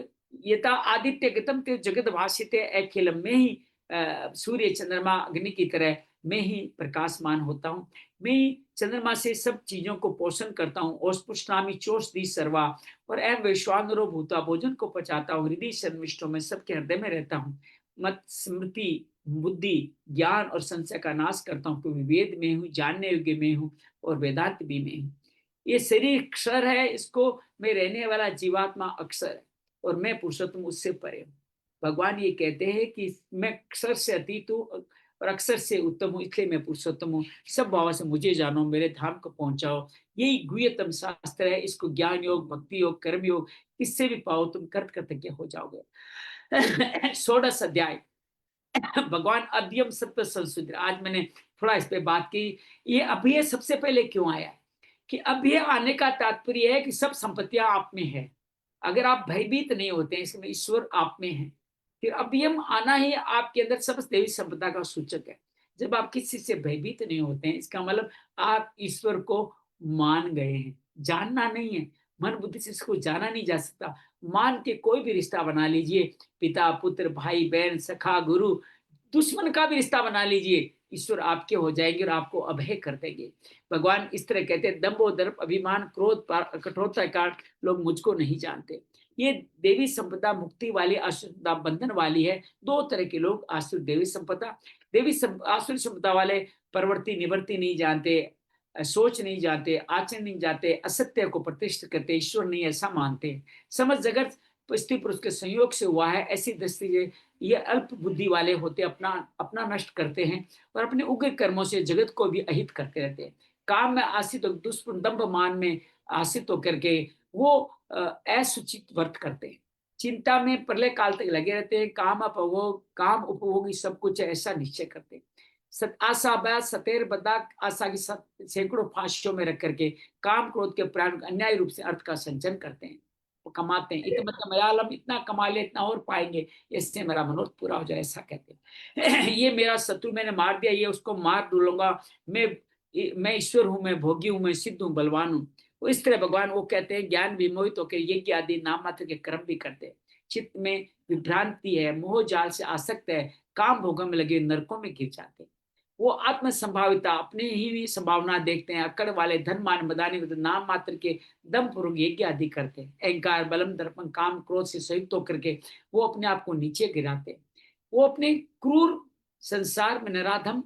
यथा आदित्य गतम ते जगत भाषित अखिलम में ही सूर्य चंद्रमा अग्नि की तरह मैं ही प्रकाशमान होता हूँ। मैं ही चंद्रमा से सब चीजों को पोषण करता हूँ। औष्पुष्णामि चोषधि सर्वा, और एवं वैश्वानरो भूता भोजन को पचाता हूँ। हृदय शर्मिष्ठों में सबके हृदय में रहता हूँ। मत स्मृति बुद्धि ज्ञान और संशय का नाश करता हूँ, क्योंकि वेद में हूँ, जानने योग्य में हूँ और वेदांत भी में हूँ। ये शरीर अक्षर है, इसको मैं रहने वाला जीवात्मा अक्षर है, और मैं पुरुषोत्तम उससे परे हूँ। भगवान ये कहते हैं कि मैं अक्षर से अतीत हूँ, और अक्सर से उत्तम हूँ, इसलिए मैं पुरुषोत्तम हूँ। सब भाव से मुझे जानो, मेरे धाम को पहुंचाओ। यही गुह्यतम शास्त्र है। इसको ज्ञान योग, भक्ति योग, कर्म योग, किससे भी पाओ तुम कृतकृतज्ञ हो जाओगे। 16 अध्याय। भगवान अध्यम सत्य संशुद्ध। आज मैंने थोड़ा इस पे बात की। ये अभय सबसे पहले क्यों आया कि अभय आने का तात्पर्य है कि सब संपत्तियां आप में है। अगर आप भयभीत नहीं होते हैं, इसमें ईश्वर आप में है, फिर अभयम आना ही आपके अंदर सब देवी संपदा का सूचक है। जब आप किसी से भयभीत नहीं होते हैं, इसका मतलब आप ईश्वर को मान गए हैं। जानना नहीं है, मन बुद्धि से इसको जाना नहीं जा सकता। मान के कोई भी रिश्ता बना लीजिए, पिता पुत्र, भाई बहन, सखा गुरु, दुश्मन का भी रिश्ता बना लीजिए, ईश्वर आपके हो जाएंगे और आपको अभय कर देंगे। भगवान इस तरह कहते हैं, दंभ दर्प अभिमान क्रोध कठोरता का लोग मुझको नहीं जानते। ये देवी संपदा मुक्ति वाली, आसुर बंधन वाली है। दो तरह के लोग, आसुर देवी संपदा। आसुर संपदा वाले प्रवृत्ति निवृत्ति नहीं जानते, सोच नहीं जानते, आचरण नहीं जानते, असत्य को प्रतिष्ठित करते, ईश्वर नहीं ऐसा मानते। समझ जगत स्त्री पुरुष के संयोग से हुआ है, ऐसी दृष्टि से ये अल्प बुद्धि वाले होते, अपना अपना नष्ट करते हैं और अपने उग्र कर्मों से जगत को भी अहित करते रहते हैं। काम में आसित और दुष्पूर्ण दंभ मान में आसित होकर के वो असुचित वर्त करते हैं। चिंता में प्रलय काल तक लगे रहते हैं। काम उपभोगी सब कुछ ऐसा निश्चय करते हैं। आशा बयास सतेर बदा आशा की सैकड़ों फांसियों में रख करके काम क्रोध के प्राण अन्याय रूप से अर्थ का संचन करते हैं, वो कमाते हैं। इतना मतलब मयालम इतना कमा ले, इतना और पाएंगे, इससे मेरा मनोरथ पूरा हो जाए, ऐसा कहते हैं। ये मेरा शत्रु मैंने मार दिया, ये उसको मार डालूंगा, मैं ईश्वर हूँ, मैं भोगी हूँ, मैं सिद्ध हूँ, बलवान हूँ। तो इस तरह भगवान वो कहते हैं, ज्ञान विमोहित होकर यज्ञ आदि नाम मात्र के कर्म भी करते हैं। चित्त में विभ्रांति है, मोह जाल से आसक्त है, काम भोगों में लगे नरकों में गिर जाते हैं। वो आत्म संभाविता, अपने ही संभावना देखते हैं। अकड़ वाले धन मान मदानी नाम मात्र के दम पूर्वक यज्ञ आदि करते हैं। अहंकार बलम दर्पण काम क्रोध से संयुक्त होकर के वो अपने आप को नीचे गिराते हैं। वो अपने क्रूर संसार में निराधम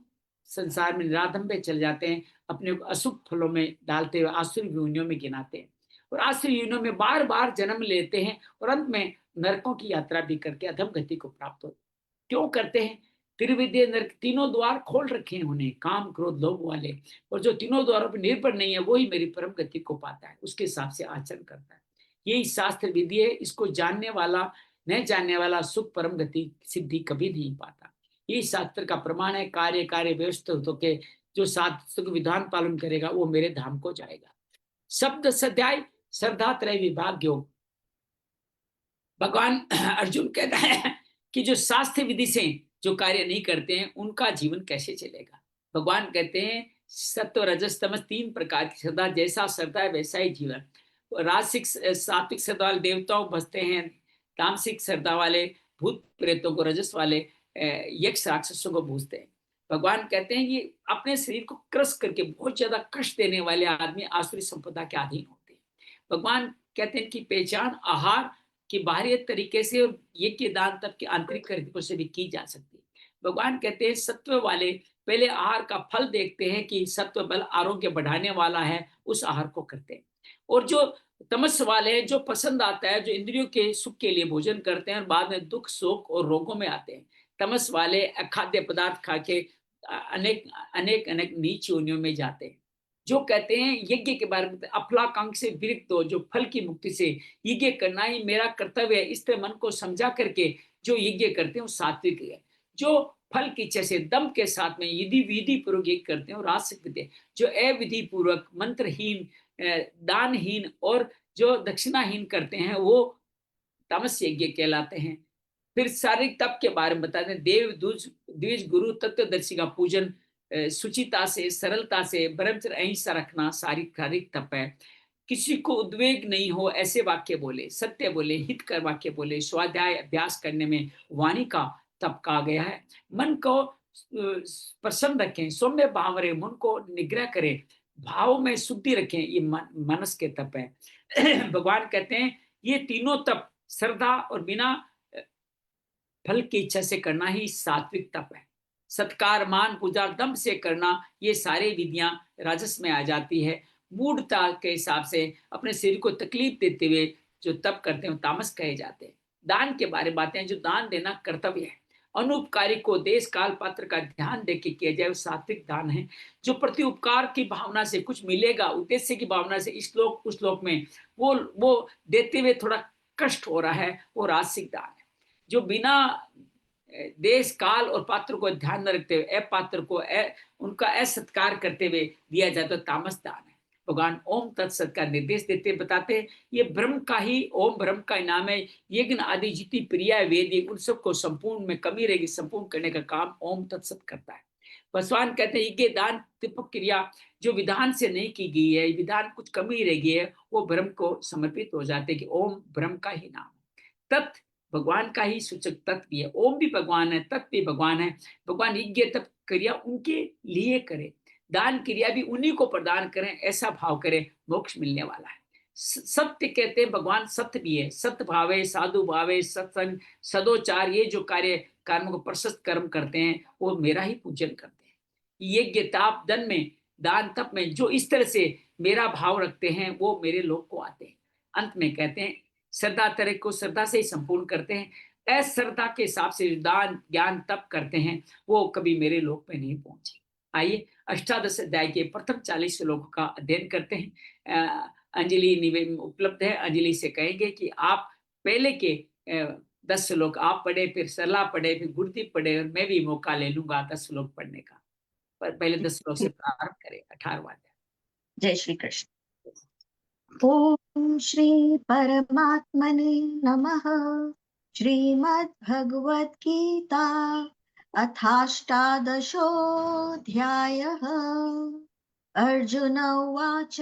पे चल जाते हैं, अपने अशुभ फलों में डालते हुए आसुरी योनियों में गिनाते हैं और आसुरी योनियों में बार बार जन्म लेते हैं और अंत में नरकों की यात्रा भी करके अधम गति को प्राप्त होते। क्यों करते हैं? त्रिविधीय नरक, तीनों द्वार खोल रखे हैं उन्हें, काम क्रोध लोभ वाले, और जो तीनों द्वारों पर निर्भर नहीं है वही मेरी परम गति को पाता है, उसके हिसाब से आचरण करता है। यही शास्त्र विधि है। इसको जानने वाला, न जानने वाला सुख परम गति सिद्धि कभी नहीं पाता। यही शास्त्र का प्रमाण है। कार्य कार्य व्यवस्थित होकर जो शास्त्र विधान पालन करेगा वो मेरे धाम को जाएगा। शब्द सध्याय श्रद्धा त्रय विभाग योग। भगवान अर्जुन कहता है कि जो शास्त्र विधि से जो कार्य नहीं करते हैं उनका जीवन कैसे चलेगा। भगवान कहते हैं सत्व रजस तमस तीन प्रकार की श्रद्धा, जैसा श्रद्धा है वैसा ही जीवन। राजसिक सात्विक श्रद्धा वाले देवताओं बसते हैं, तामसिक श्रद्धा वाले भूत प्रेतों को, रजस वाले यक्ष राक्षसों को पूजते हैं। भगवान कहते हैं कि अपने शरीर को क्रश करके बहुत ज्यादा कष्ट देने वाले आदमी आसुरी संपदा के अधीन होते हैं। भगवान कहते हैं कि पहचान आहार कि बाहरी तरीके से और यज्ञ दान तक के आंतरिक तरीकों से भी की जा सकती है। भगवान कहते हैं सत्व वाले पहले आहार का फल देखते हैं कि सत्व बल आरोग्य बढ़ाने वाला है, उस आहार को करते हैं। और जो तमस वाले हैं, जो पसंद आता है, जो इंद्रियों के सुख के लिए भोजन करते हैं और बाद में दुख शोक और रोगों में आते हैं। तमस वाले अखाद्य पदार्थ खा के अनेक अनेक अनेक नीच योनियों में जाते हैं। जो कहते हैं यज्ञ के बारे में, अफलाकांक्ष से विरक्त हो, जो फल की मुक्ति से यज्ञ करना ही मेरा कर्तव्य है, इस तरह मन को समझा करके जो यज्ञ करते हैं वो सात्विक है। जो फल की इच्छा से दम के साथ में यदि विधि पूर्वक यज्ञ करते हैं और राजसिक विधि। जो अविधि पूर्वक मंत्रहीन दानहीन और जो दक्षिणाहीन करते हैं वो तामस यज्ञ कहलाते हैं। फिर शारीरिक तप के बारे में बताते हैं, देव द्विज गुरु तत्वदर्शी का पूजन, सुचिता से, सरलता से, ब्रह्मचर्य अहिंसा रखना शारीरिक तप है। किसी को उद्वेग नहीं हो ऐसे वाक्य बोले, सत्य बोले, हितकर वाक्य बोले, स्वाध्याय अभ्यास करने में वाणी का तप कहा गया है। मन को प्रसन्न रखें, सौम्य भाव रहे, मन को निग्रह करें, भाव में शुद्धि रखें, ये मनस के तप है। भगवान कहते हैं ये तीनों तप श्रद्धा और बिना फल की इच्छा से करना ही सात्विक तप है। सत्कार मान पूजा दम से करना, ये सारे विधियां राजस में आ जाती है। मूढ़ता के हिसाब से अपने शरीर को तकलीफ देते हुए जो तप करते हैं तामस कहे जाते हैं। दान के बारे में बातें हैं, जो दान देना कर्तव्य है। अनुपकारी को देश काल पात्र का ध्यान दे के किया जाए वो सात्विक दान है। जो प्रति उपकार की भावना से कुछ मिलेगा, उद्देश्य की भावना से इस लोक उस लोक में वो देते हुए थोड़ा कष्ट हो रहा है, वो राजसिक दान है। जो बिना देश काल और पात्र को ध्यान न रखते हुए अपात्र को उनका असत्कार करते हुए दिया जाए तो तामस दान है। भगवान ओम तत्सत का निर्देश देते बताते हैं ये ब्रह्म का ही, ओम ब्रह्म का नाम है। यज्ञ आदि जितनी प्रिया वेद उन सबको संपूर्ण में कमी रहेगी संपूर्ण करने का काम ओम तत्सत करता है। भगवान कहते हैं यज्ञ दान तिपक क्रिया जो विधान से नहीं की गई है, विधान कुछ कमी रह गई है, वो ब्रह्म को समर्पित हो जाते हैं कि ओम ब्रह्म का ही नाम है। तत् भगवान का ही सूचक तत्व भी है। ओम भी भगवान है, तत्व भी भगवान है। भगवान यज्ञ तप क्रिया उनके लिए करे, दान क्रिया भी उन्हीं को प्रदान करें, ऐसा भाव करें, मोक्ष मिलने वाला है। सत्य कहते हैं भगवान सत्य भी है। सत्य भावे, साधु भावे, सत्संग, सदोचार, ये जो कार्य कर्म को प्रशस्त कर्म करते हैं वो मेरा ही पूजन करते हैं। यज्ञ ताप दन में, दान तप में जो इस तरह से मेरा भाव रखते हैं वो मेरे लोग को आते हैं। अंत में कहते हैं श्रद्धा तरह को श्रद्धा से ही संपूर्ण करते हैं। अश्रद्धा के हिसाब से दान ज्ञान तप करते हैं वो कभी मेरे लोक में नहीं पहुंचे। आइए अष्टादश अध्याय के प्रथम 40 श्लोकों का अध्ययन करते हैं। अंजलि निवेदन उपलब्ध है। अंजलि से कहेंगे कि आप पहले के 10 श्लोक आप पढ़े, फिर सरला पढ़े, फिर गुरुदीप पढ़े, और मैं भी मौका ले लूंगा 10 श्लोक पढ़ने का। पर पहले 10 श्लोक से प्रारंभ करें। 18वां अध्याय। जय श्री कृष्ण। ओम श्री परमात्मने नमः। श्रीमद् भगवद गीता अथाष्टादशोऽध्यायः। अर्जुन उवाच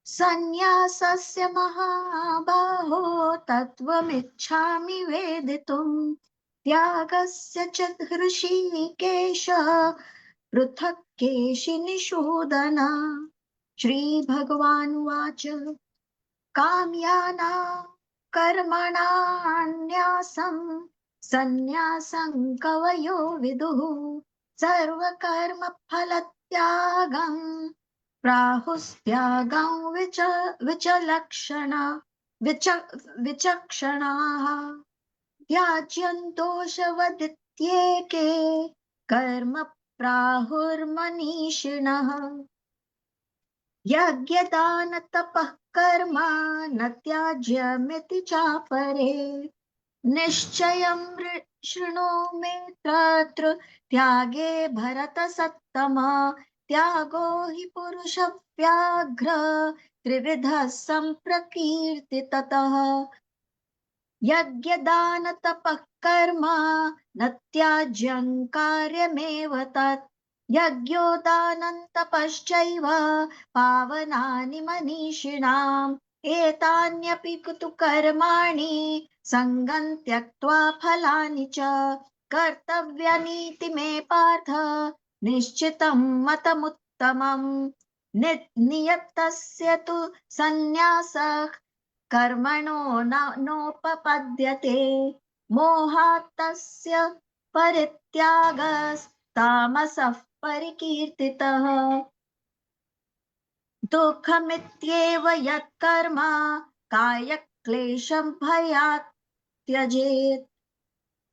सन्न्यासस्य महाबाहो तत्त्वमिच्छामि वेदितुम् त्यागस्य च हृषीकेश पृथक् केशिनिषूदन। श्रीभगवानुवाच काम्यानां कर्मणान्यासं सन्न्यासं कवयो विदुः सर्वकर्मफलत्यागं प्राहुस्त्यागं विचक्षणाः त्याज्यं दोषवदित्येके कर्म प्राहुर्मनीषिणः। यज्ञदानतपः कर्म न त्याज्यमिति चापरे निश्चयं शृणु मे तत्र त्यागे भरतसत्तम। त्यागो हि पुरुषव्याघ्र त्रिविधः सम्प्रकीर्तितः। यज्ञदानतपः कर्म न त्याज्यं कार्यमेव तत् यज्ञोदानं तपश्चैव पावनानि मनीषिणाम्। एतान्यपि तु कर्माणि सङ्गं त्यक्त्वा फलानि च कर्तव्यानीति मे पार्थ निश्चितं मतमुत्तमम्। नियतस्य तु सन्न्यासः कर्मणो नोपपद्यते मोहात् तस्य परित्यागस्तामसः परिकीर्तितः। दुःखमित्येव यत्कर्म कायक्लेशं भयात् त्यजेत्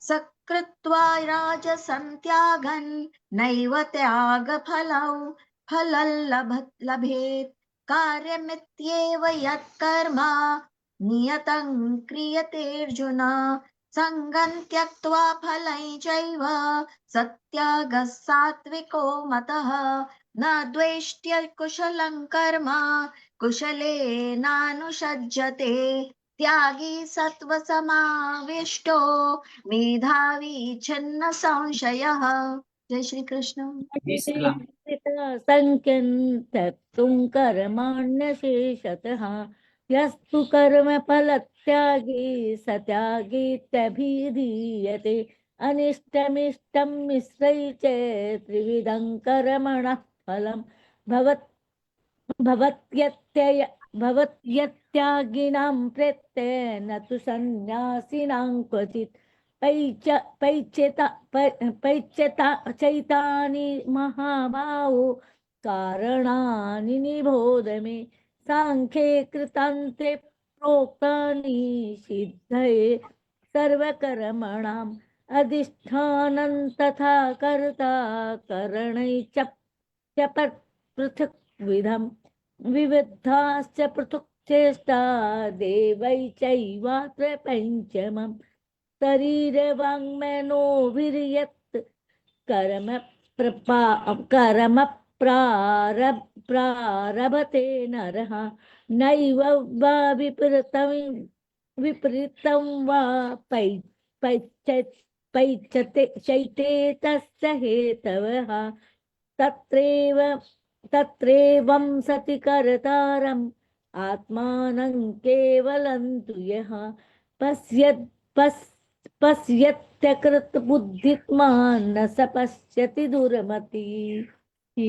सकृत्वा राजसं त्यागन् नैव फलं लभेत्। कार्यमित्येव यत्कर्म नियतं क्रियते अर्जुन सङ्गं त्यक्त्वा फलं चैव सत्यागः सात्विको मतः। न द्वेष्ट्य कुशलं कर्म कुशलेनानुषज्यते त्यागी सत्त्वसमाविष्टो मेधावी छिन्न संशयः। जय श्री कृष्ण। संख्यं त्यक्तुं कर्माण्यशेषतः यस्तु कर्म फलत्यागी स त्यागीत्यभिधीयते। अनिष्टमिष्टं मिश्रैः च त्रिविधं कर्मणः फलं भवत्यत्यागिनां प्रेत्य न तु सन्न्यासिनां क्वचित्। चैतानि महाभावो कारणानि निबोध मे। सांख्ये कृतान्ते प्रोक्तानि सिद्धये सर्वकर्मणां अधिष्ठानं तथा कर्ता करणैश्च पृथक्विधं विविधाश्च पृथक् चेष्टा देवै चैवात्र पञ्चमम् शरीरवाङ्मनोभिर्यत् कर्म कर्म प्रारभते नरः नैव वा विपरीतं वा पैचते चैते तस्य हेतवः तत्रैवं सति कर्तारम् आत्मानं केवलं तु यः पश्यत्यकृत बुद्धिमान् न स पश्यति दुर्मतिः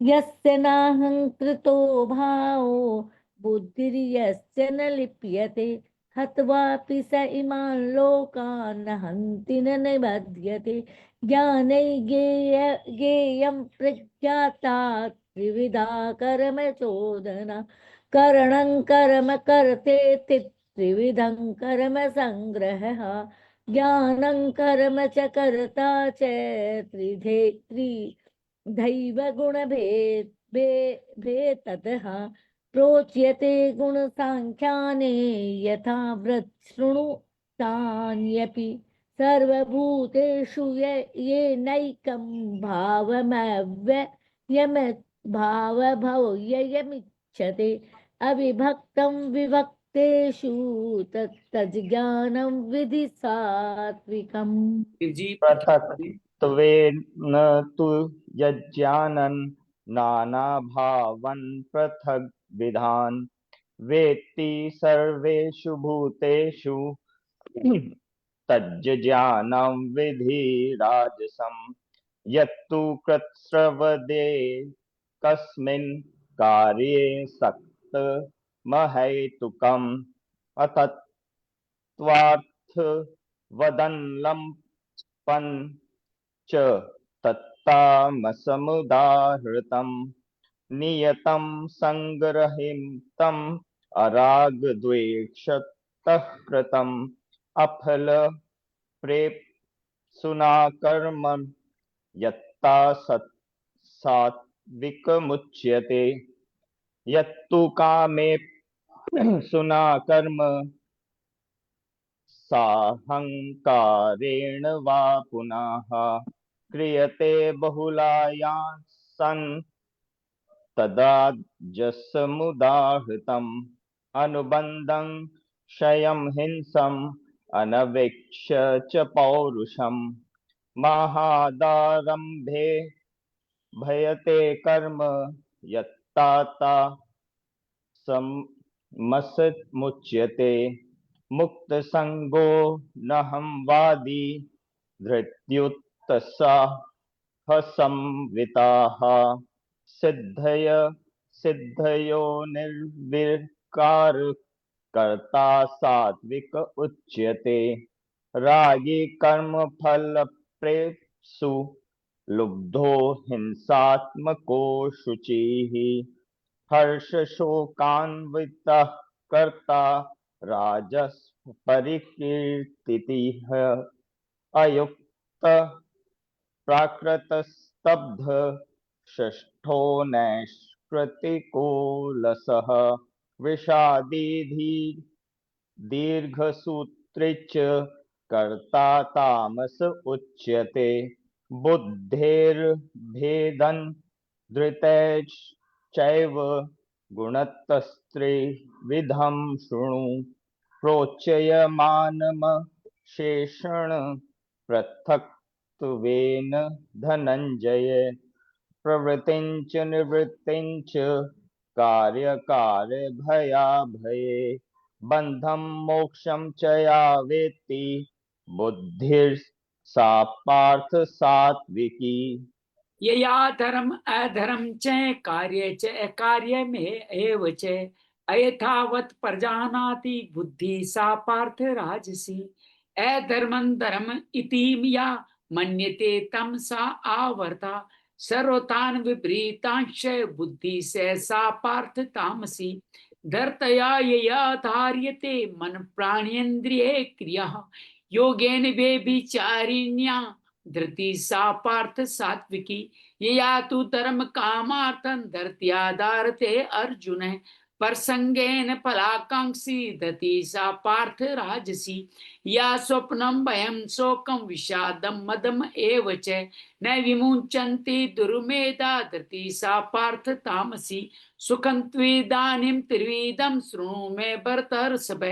यस्य नाहङ्कृतो भावो बुद्धिर्यस्य न लिप्यते हत्वापि स इमान् लोकान् न हन्ति न निबध्यते ज्ञानै ज्ञेयं प्रज्ञाता त्रिविधा कर्म चोदना करणं कर्म कर्तेति त्रिविधं कर्म संग्रहः ज्ञानं कर्म च कर्ता च त्रिधैव गुणभेदतः प्रोच्यते गुणसाङ्ख्याने यथा शृणु तान्यपि सर्वभूतेषु येनैकं भावमव्ययमिच्छते अविभक्तं विभक्तेषु तज्ज्ञानं विधि सात्विकम्। जी पृथक्त्वेन तु यज्ञानं नानाभावन् पृथग् विधान् वेत्ति सर्वेषु भूतेषु तज्ज्ञानं विधि राजसं यत्तु कृत्स्रवदे कस्मिन् कार्ये सक्त महैतुकम् अतत्त्वार्थ वदन्लम्पन् च तत्तामसमुदाहृतं नियतं संग्रहितं अरागद्वेषतः कृतम् अफल प्रेप्सुना कर्म यत्ता सात्विकमुच्यते यत्तु कामे सुना कर्म साहंकारेण वा पुनः क्रियते बहुलायां सन् तदा जसमुदाहृतम् अनुबन्धं क्षयं हिंसम् अनवेक्ष्य च पौरुषम् महादारम्भे भयते कर्म यत्ताता समसमुच्यते मुक्तसंगो नहं वादी धृत्युत्साह संविताः सिद्धयो निर्विकार कर्ता सात्विक उच्यते रागी कर्म फल प्रेप्सु लुब्धो हिंसात्मको शुचिः हर्ष शोकान्वितः कर्ता राजस परिकीर्तिः अयुक्त प्राकृतस्तब्ध षष्ठो नैष्कृतिकोलसः विषादी दीर्घसूत्रिच कर्ता तामस उच्यते बुद्धेर्भेदन् धृतैश्चैव गुणतस्त्रिविधं शृणु प्रोच्यमानमशेषण पृथक्त्वेन धनञ्जय प्रवृत्तिञ्च निवृत्तिञ्च कार्यकार्यभयाभये बन्धं मोक्षं च या वेत्ति बुद्धिर्सा पार्थ सात्विकी। यया धर्म अधर्म च कार्य च अकार्य में एव च अयथावत् प्रजानाति बुद्धि सा पार्थ राजसी अधर्मं धर्म इति या मन्यते तम सा आवर्ता सर्वतान् विपरीतांश बुद्धि से सा पार्थ तामसी धर्तया यया धार्यते मन प्राणेन्द्रिये क्रिया योगेन व्यभिचारिण्या धृति सा पार्थ सात्विकी यया तु धर्म कामार्थं धर्त्या धारते अर्जुन परसंगेन फलाकांक्षी धृति सा पार्थ राजसी या स्वप्नं भयं शोकं विषादं मदम् एव च न विमुञ्चन्ति दुर्मेधा धृति सा पार्थ तामसी सुखं त्वेदानीं त्रिविधं शृणु मे भरतर्षभ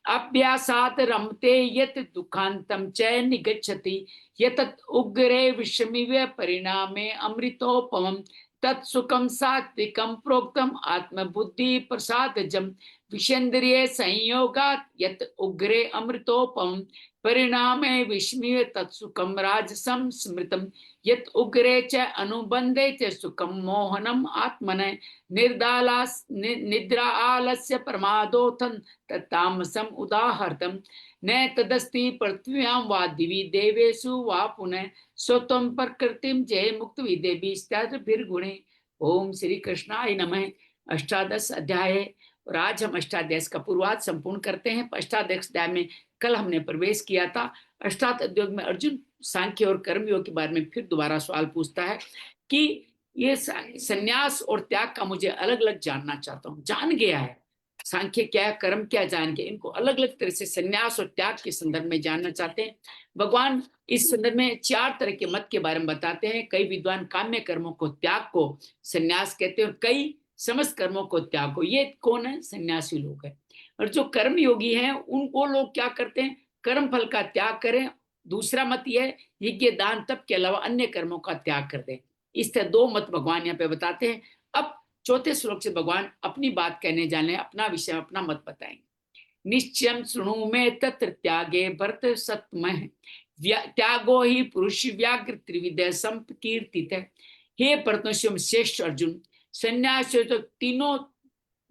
अभ्यासात् रमते यत् दुःखान्तं च निगच्छति यतत् उग्रे विषमिव परिणामे अमृतोपमं तत्सुखं सात्विकं प्रोक्तम् आत्मबुद्धि प्रसादजं विषेन्द्रिय संयोगात् यत् उग्रे अमृतोपमं परिणामे विषमिव तत्सुखं राजसं स्मृतं यत् उग्रे च अनुबन्धे च सुखं मोहनम् आत्मने निद्रा आलस्य प्रमादोत्थं तत्तामसम् उदाहर्तम् न तदस्ति पृथ्व्यां वा दिवि देवेषु वा पुनः स्वत्वं प्रकृतिं जय मुक्त विदेवीस्त्याभिर्गुणे। ओम श्री कृष्णाय नमः। अष्टादश अध्याय है और आज हम अष्टादश का पूर्वार्ध संपूर्ण करते हैं। अष्टादश अध्याय में कल हमने प्रवेश किया था। अष्टादश अध्याय में अर्जुन सांख्य और कर्मयोग के बारे में फिर दोबारा सवाल पूछता है कि ये संन्यास और त्याग का मुझे अलग अलग जानना चाहता हूँ। जान गया है सांख्य क्या है, कर्म क्या जान के, इनको अलग अलग तरह से संन्यास और त्याग के संदर्भ में जानना चाहते हैं। भगवान इस संदर्भ में 4 तरह के मत के बारे में बताते हैं। कई विद्वान काम्य कर्मों को त्याग को संन्यास कहते हैं और कई समस्त कर्मों को त्याग को। ये कौन है? सन्यासी लोग हैं। और जो कर्म योगी हैं उनको लोग क्या करते हैं? कर्म फल का त्याग करें। दूसरा मत यह है यज्ञ दान तप के अलावा अन्य कर्मों का त्याग कर दें। इस तरह 2 मत भगवान यहाँ पे बताते हैं। अब चौथे श्लोक से भगवान अपनी बात कहने जाने, अपना विषय, अपना मत बताएंगे। निश्चयं शृणु मे तत्र त्यागे भरत सत्मः त्यागो ही पुरुष व्याघ्र त्रिविध संकीर्तित है। हे भरतवंशियों में श्रेष्ठ अर्जुन, संन्यास तो तीनों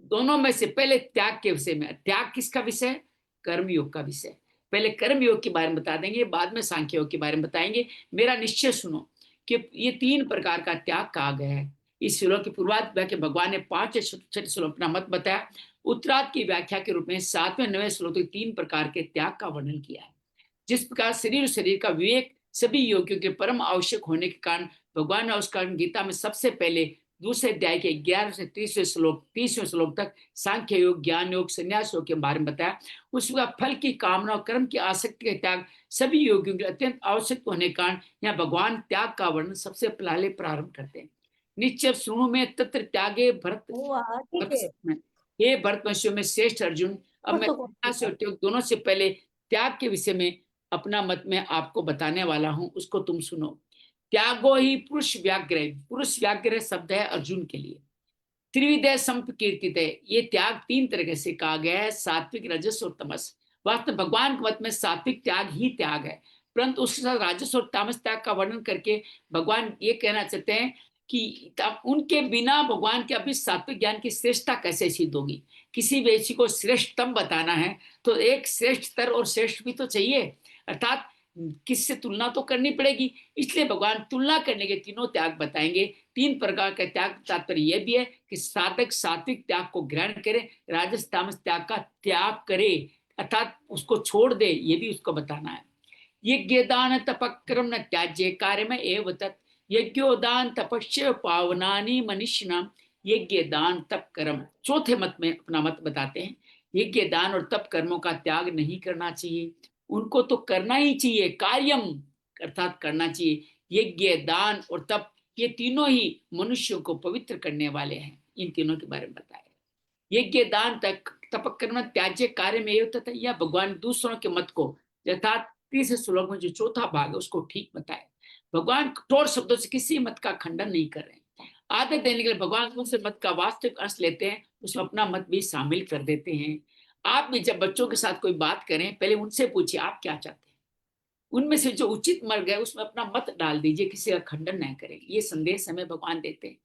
दोनों में से पहले त्याग के विषय में। त्याग किसका विषय? कर्मयोग का विषय। पहले कर्मयोग के बारे में बता देंगे, बाद में सांख्य योग के बारे में बताएंगे। मेरा निश्चय सुनो कि ये 3 प्रकार का त्याग कहा गया है। इस श्लोक की पूर्वार्ध व्याख्या भगवान ने 5 छठे श्लोक अपना मत बताया। उत्तरार्ध की व्याख्या के रूप में 7वें 9वें श्लोक में 3 प्रकार के त्याग का वर्णन किया है। जिस प्रकार शरीर का विवेक सभी योगियों के परम आवश्यक होने के कारण भगवान ने उसका गीता में सबसे पहले दूसरे अध्याय के 11 से 30वें श्लोक तक सांख्य योग, ज्ञान योग, संन्यास योग के बारे में बताया। उसका फल की कामना और कर्म की आसक्ति का त्याग सभी योगियों के अत्यंत आवश्यक होने के कारण यहाँ भगवान त्याग का वर्णन सबसे पहले प्रारंभ करते हैं। निश्चय शृणु में तत्र त्यागे भरत, हे भरतवंशियों में श्रेष्ठ अर्जुन, अब मैं संन्यास और त्याग दोनों से पहले त्याग के विषय में अपना मत में आपको बताने वाला हूं, उसको तुम सुनो। त्यागो ही पुरुष व्याघ्र, पुरुष व्याघ्र शब्द है अर्जुन के लिए। त्रिविध संकीर्तित है, ये त्याग 3 तरह से कहा गया है, सात्विक, रजस और तमस। वास्तव भगवान के मत में सात्विक त्याग ही त्याग है, परंतु उसके साथ राजस और तामस त्याग का वर्णन करके भगवान ये कहना चाहते हैं कि उनके बिना भगवान के अभी सात्विक ज्ञान की श्रेष्ठता कैसे सिद्ध होगी। किसी व्यक्ति को श्रेष्ठतम बताना है तो एक श्रेष्ठतर और श्रेष्ठ भी तो चाहिए, अर्थात किससे तुलना तो करनी पड़ेगी। इसलिए भगवान तुलना करने के 3 त्याग बताएंगे। 3 प्रकार का त्याग, तात्पर्य यह भी है कि साधक सात्विक त्याग को ग्रहण करे, राजस तामस त्याग का त्याग करे अर्थात उसको छोड़ दे, ये भी उसको बताना है। यज्ञ दान तपक्रम न त्याज्य कार्य में एव तत् यज्ञोदान तपस्या पावनानि मनुष्यनाम। यज्ञ दान तप कर्म, चौथे मत में अपना मत बताते हैं। यज्ञ दान और तप कर्मों का त्याग नहीं करना चाहिए, उनको तो करना ही चाहिए, कार्यम अर्थात करना चाहिए। यज्ञ दान और तप ये तीनों ही मनुष्यों को पवित्र करने वाले हैं। इन तीनों के बारे में बताया। यज्ञ दान तप कर्म त्याज्य कार्य में एव तत्, या भगवान दूसरों के मत को अर्थात 30 श्लोक में जो चौथा भाग है उसको ठीक बताया। भगवान कठोर शब्दों से किसी मत का खंडन नहीं कर रहे हैं। आदत देने के लिए भगवान उनसे मत का वास्तविक अंश लेते हैं, उसमें अपना मत भी शामिल कर देते हैं। आप भी जब बच्चों के साथ कोई बात करें पहले उनसे पूछिए आप क्या चाहते हैं, उनमें से जो उचित मर्ग है उसमें अपना मत डाल दीजिए, किसी का खंडन नहीं करें। ये संदेश हमें भगवान देते हैं।